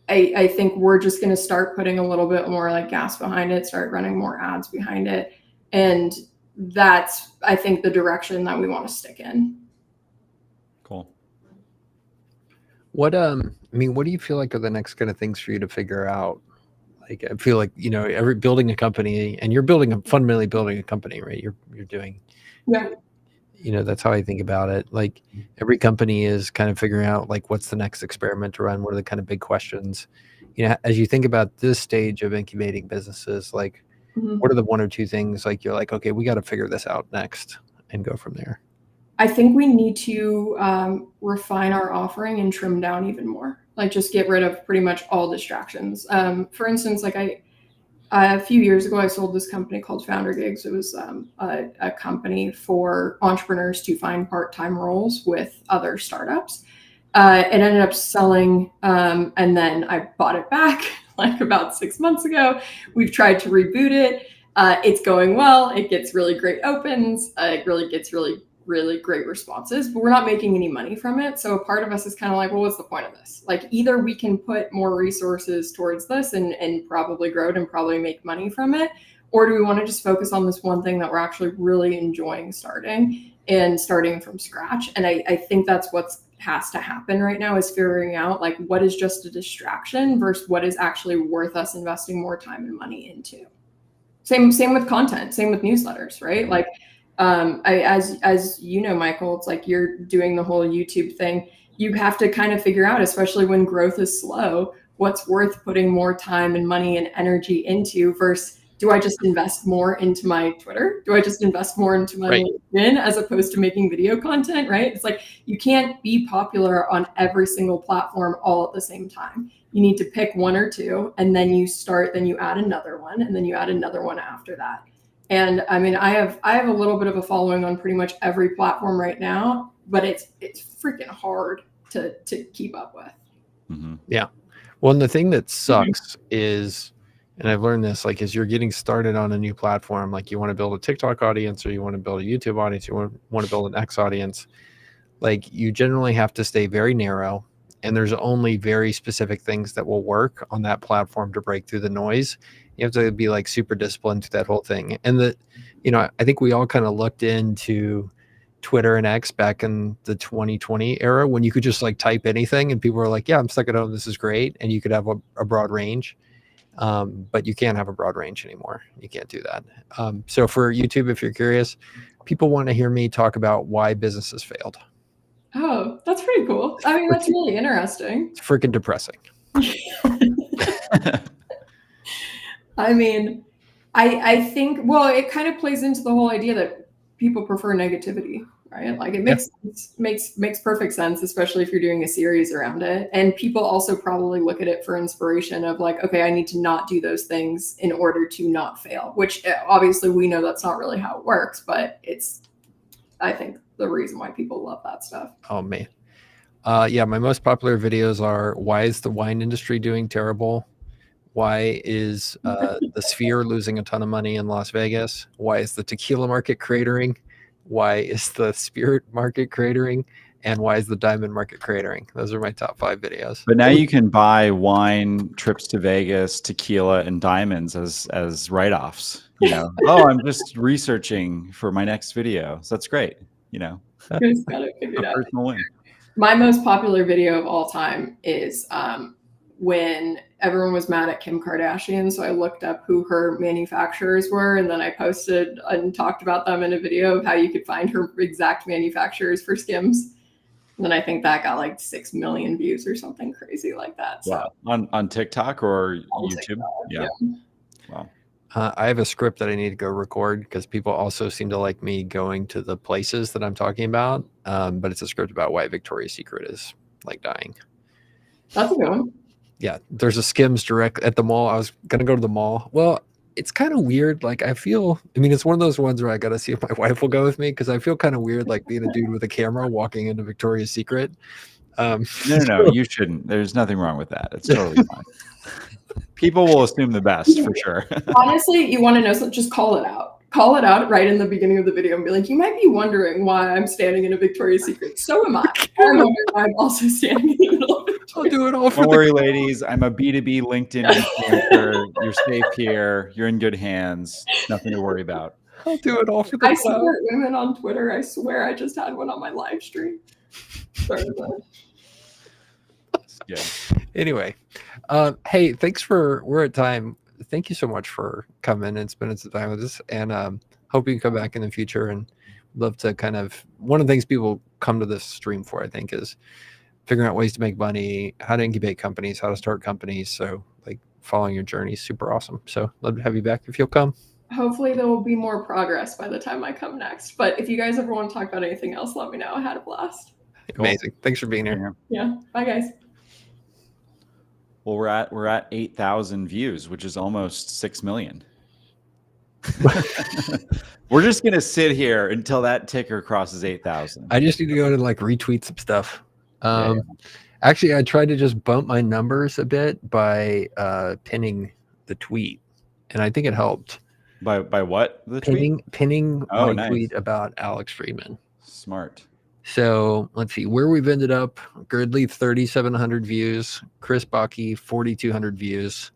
Speaker 6: I think we're just going to start putting a little bit more like gas behind it, start running more ads behind it. And that's, I think, the direction that we want to stick in.
Speaker 1: Cool.
Speaker 2: What I mean, what do you feel like are the next kind of things for you to figure out? Like, I feel like, you know, every building a company, and you're fundamentally building a company, right? You're doing,
Speaker 6: Yeah.
Speaker 2: You know, that's how I think about it. Like every company is kind of figuring out like, what's the next experiment to run? What are the kind of big questions? You know, as you think about this stage of incubating businesses, like what are the 1 or 2 things like you're like, okay, we got to figure this out next and go from there?
Speaker 6: I think we need to refine our offering and trim down even more. Like just get rid of pretty much all distractions. For instance, like a few years ago, I sold this company called Founder Gigs. It was a company for entrepreneurs to find part-time roles with other startups. It ended up selling, and then I bought it back like about 6 months ago. We've tried to reboot it. It's going well. It gets really great opens. It really gets really great responses, but we're not making any money from it. So a part of us is kind of like, well, what's the point of this? Like either we can put more resources towards this and probably grow it and probably make money from it, or do we want to just focus on this one thing that we're actually really enjoying starting from scratch? And I think that's what has to happen right now is figuring out like what is just a distraction versus what is actually worth us investing more time and money into. Same with content, same with newsletters, right? Like as you know, Michael, it's like you're doing the whole YouTube thing. You have to kind of figure out, especially when growth is slow, what's worth putting more time and money and energy into versus do I just invest more into my Twitter? Do I just invest more into my LinkedIn as opposed to making video content, right? It's like you can't be popular on every single platform all at the same time. You need to pick 1 or 2, and then you add another one, and then you add another one after that. And I mean, I have a little bit of a following on pretty much every platform right now, but it's freaking hard to keep up with.
Speaker 1: Mm-hmm.
Speaker 2: Yeah. Well, and the thing that sucks is, and I've learned this, like, as you're getting started on a new platform, like you want to build a TikTok audience or you want to build a YouTube audience, you want to build an X audience, like you generally have to stay very narrow. And there's only very specific things that will work on that platform to break through the noise. You have to be like super disciplined to that whole thing. And you know, I think we all kind of looked into Twitter and X back in the 2020 era when you could just like type anything and people were like, yeah, I'm stuck at home. This is great. And you could have a broad range. But you can't have a broad range anymore. You can't do that. So for YouTube, if you're curious, people want to hear me talk about why businesses failed.
Speaker 6: Oh, that's pretty cool. I mean, that's really interesting.
Speaker 2: It's freaking depressing.
Speaker 6: I mean, I think, well, it kind of plays into the whole idea that people prefer negativity, right? Like it makes perfect sense, especially if you're doing a series around it. And people also probably look at it for inspiration of like, okay, I need to not do those things in order to not fail, which obviously we know that's not really how it works, but it's, I think, the reason why people love that stuff.
Speaker 2: Oh, man. Yeah, my most popular videos are, why is the wine industry doing terrible? Why is the Sphere losing a ton of money in Las Vegas? Why is the tequila market cratering? Why is the spirit market cratering? And why is the diamond market cratering? Those are my top 5 videos.
Speaker 1: But now you can buy wine, trips to Vegas, tequila, and diamonds as write-offs. You know, oh, I'm just researching for my next video. So that's great. You know,
Speaker 6: You guys got it figured out.
Speaker 1: Personal win.
Speaker 6: My most popular video of all time is when everyone was mad at Kim Kardashian. So I looked up who her manufacturers were, and then I posted and talked about them in a video of how you could find her exact manufacturers for Skims. And then I think that got like 6 million views or something crazy like that. So
Speaker 1: on TikTok or
Speaker 6: on
Speaker 1: YouTube?
Speaker 6: TikTok,
Speaker 1: Yeah. Wow.
Speaker 2: I have a script that I need to go record because people also seem to like me going to the places that I'm talking about. But it's a script about why Victoria's Secret is like dying.
Speaker 6: That's a good one.
Speaker 2: Yeah, there's a Skims direct at the mall. I was going to go to the mall. Well, it's kind of weird. Like I mean, it's one of those ones where I got to see if my wife will go with me because I feel kind of weird, like being a dude with a camera walking into Victoria's Secret.
Speaker 1: No, you shouldn't. There's nothing wrong with that. It's totally fine. People will assume the best for sure.
Speaker 6: Honestly, you want to know something? Just call it out. Call it out right in the beginning of the video and be like, you might be wondering why I'm standing in a Victoria's Secret. So am I. I'm wondering why I'm also standing in the middle of Victoria's.
Speaker 2: I'll do it all for
Speaker 1: Don't worry, ladies. I'm a B2B LinkedIn influencer. You're safe here. You're in good hands. Nothing to worry about.
Speaker 2: I'll do it all for the
Speaker 6: I
Speaker 2: clout.
Speaker 6: support women on Twitter. I swear I just had one on my live stream. Sorry about it.
Speaker 1: Yeah.
Speaker 2: Anyway, hey, we're at time. Thank you so much for coming and spending some time with us, and hope you can come back in the future. And love to kind of, one of the things people come to this stream for, I think, is figuring out ways to make money, how to incubate companies, how to start companies. So like following your journey is super awesome. So love to have you back if you'll come.
Speaker 6: Hopefully there will be more progress by the time I come next. But if you guys ever want to talk about anything else, let me know. I had a blast.
Speaker 1: Cool.
Speaker 2: Amazing. Thanks for being here.
Speaker 6: Yeah. Bye, guys.
Speaker 1: Well, we're at 8,000 views, which is almost 6 million. We're just gonna sit here until that ticker crosses 8,000.
Speaker 2: I just need to go to like retweet some stuff. Actually, I tried to just bump my numbers a bit by pinning the tweet, and I think it helped.
Speaker 1: By what? The
Speaker 2: pinning my
Speaker 1: nice.
Speaker 2: tweet about Alex Friedman.
Speaker 1: Smart.
Speaker 2: So let's see where we've ended up. Girdley 3,700 views. Chris Baki 4,200 views.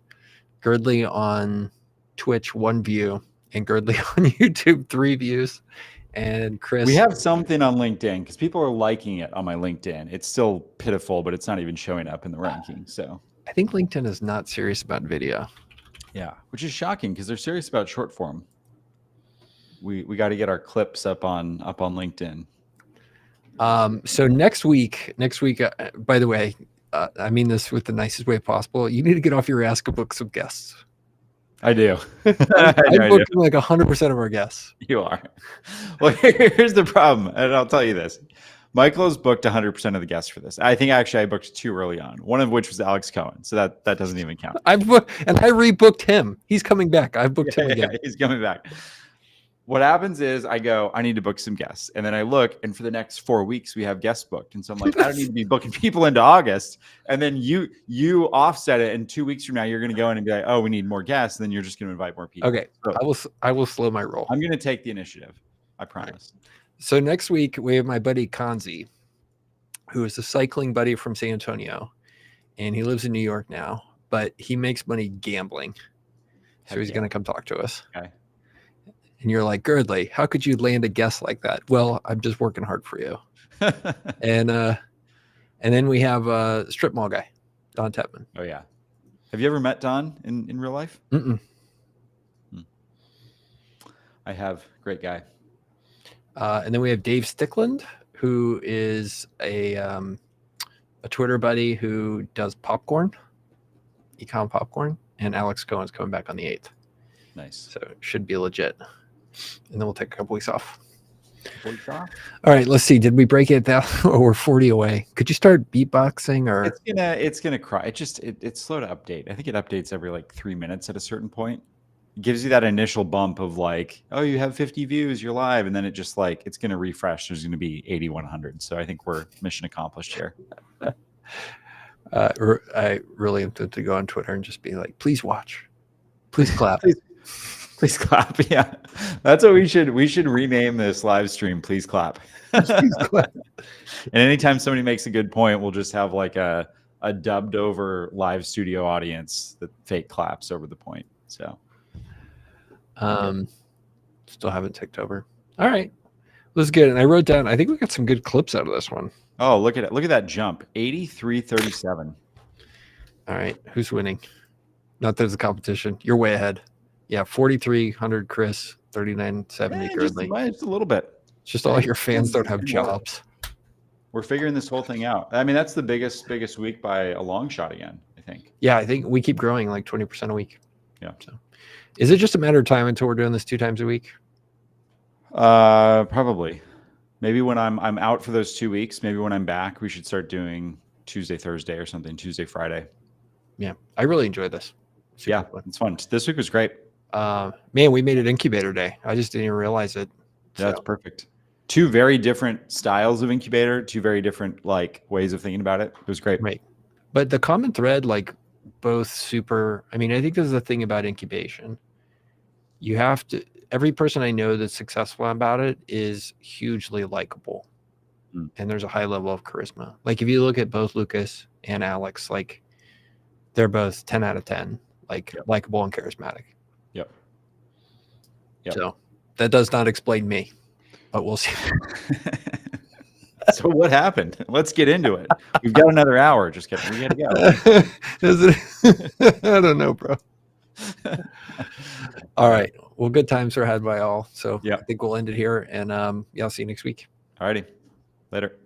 Speaker 2: Girdley on Twitch 1 view, and Girdley on YouTube 3 views. And Chris,
Speaker 1: we have something on LinkedIn because people are liking it on my LinkedIn. It's still pitiful, but it's not even showing up in the ranking. So
Speaker 2: I think LinkedIn is not serious about video.
Speaker 1: Yeah, which is shocking because they're serious about short form. We got to get our clips up on LinkedIn.
Speaker 2: So next week, by the way, I mean this with the nicest way possible. You need to get off your ass and book some guests.
Speaker 1: I do.
Speaker 2: I booked like 100% of our guests.
Speaker 1: You are. Well, here's the problem, and I'll tell you this. Michael has booked 100% of the guests for this. I think actually I booked 2 early on, one of which was Alex Cohen. So that doesn't even count.
Speaker 2: I rebooked him. He's coming back. I booked him again.
Speaker 1: He's coming back. What happens is I go, I need to book some guests. And then I look, and for the next 4 weeks, we have guests booked. And so I'm like, I don't need to be booking people into August. And then you offset it. And 2 weeks from now, you're going to go in and be like, oh, we need more guests. And then you're just going to invite more people.
Speaker 2: Okay. So I will slow my roll.
Speaker 1: I'm going to take the initiative. I promise.
Speaker 2: Right. So next week, we have my buddy Kanzi, who is a cycling buddy from San Antonio. And he lives in New York now, but he makes money gambling. So he's going to come talk to us.
Speaker 1: Okay.
Speaker 2: And you're like, Girdley, how could you land a guest like that? Well, I'm just working hard for you. And then we have a strip mall guy, Don Tepman.
Speaker 1: Oh, yeah. Have you ever met Don in real life?
Speaker 2: Mm-mm.
Speaker 1: I have. Great guy.
Speaker 2: And then we have Dave Stickland, who is a Twitter buddy who does popcorn, econ popcorn. And Alex Cohen's coming back on the 8th.
Speaker 1: Nice.
Speaker 2: So it should be legit. And then we'll take a couple weeks off.
Speaker 1: All
Speaker 2: right, let's see. Did we break it down? Or we're 40 away? Could you start beatboxing? Or
Speaker 1: it's gonna cry. It's slow to update. I think it updates every like 3 minutes at a certain point. It gives you that initial bump of like, oh, you have 50 views, you're live, and then it just like it's gonna refresh. There's gonna be 8,100. So I think we're mission accomplished here.
Speaker 2: I really am tempted to go on Twitter and just be like, please watch, please clap.
Speaker 1: Please clap. Yeah, that's what we should rename this live stream. Please clap.
Speaker 2: Please clap.
Speaker 1: And anytime somebody makes a good point, we'll just have like a dubbed over live studio audience that fake claps over the point. So,
Speaker 2: still haven't ticked over. All right, this is good. And I wrote down. I think we got some good clips out of this one.
Speaker 1: Oh, look at it! Look at that jump, 83-37.
Speaker 2: All right, who's winning? Not there's a competition. You're way ahead. Yeah, 4,300 Chris, 3,970 Girdley.
Speaker 1: Just a little bit.
Speaker 2: It's just all your fans don't have jobs.
Speaker 1: We're figuring this whole thing out. I mean, that's the biggest week by a long shot again, I think.
Speaker 2: Yeah, I think we keep growing like 20% a week.
Speaker 1: Yeah.
Speaker 2: So is it just a matter of time until we're doing this 2 times a week?
Speaker 1: Probably. Maybe when I'm out for those 2 weeks, maybe when I'm back, we should start doing Tuesday, Thursday or something, Tuesday, Friday.
Speaker 2: Yeah. I really enjoyed this.
Speaker 1: Super fun. It's fun. This week was great.
Speaker 2: Man, we made it incubator day. I just didn't even realize it.
Speaker 1: That's perfect. Two very different styles of incubator, two very different like ways of thinking about it. It was great.
Speaker 2: Right. But the common thread, like both super, I mean, I think this is the thing about incubation. You have to, every person I know that's successful about it is hugely likable. And there's a high level of charisma. Like if you look at both Lucas and Alex, like they're both 10 out of 10, like likable and charismatic.
Speaker 1: Yep.
Speaker 2: So that does not explain me, but we'll see.
Speaker 1: So what happened? Let's get into it. We've got another hour. Just kidding. We gotta go.
Speaker 2: I don't know, bro. All right. Well, good times were had by all. So I think we'll end it here, and I'll see you next week.
Speaker 1: All righty. Later.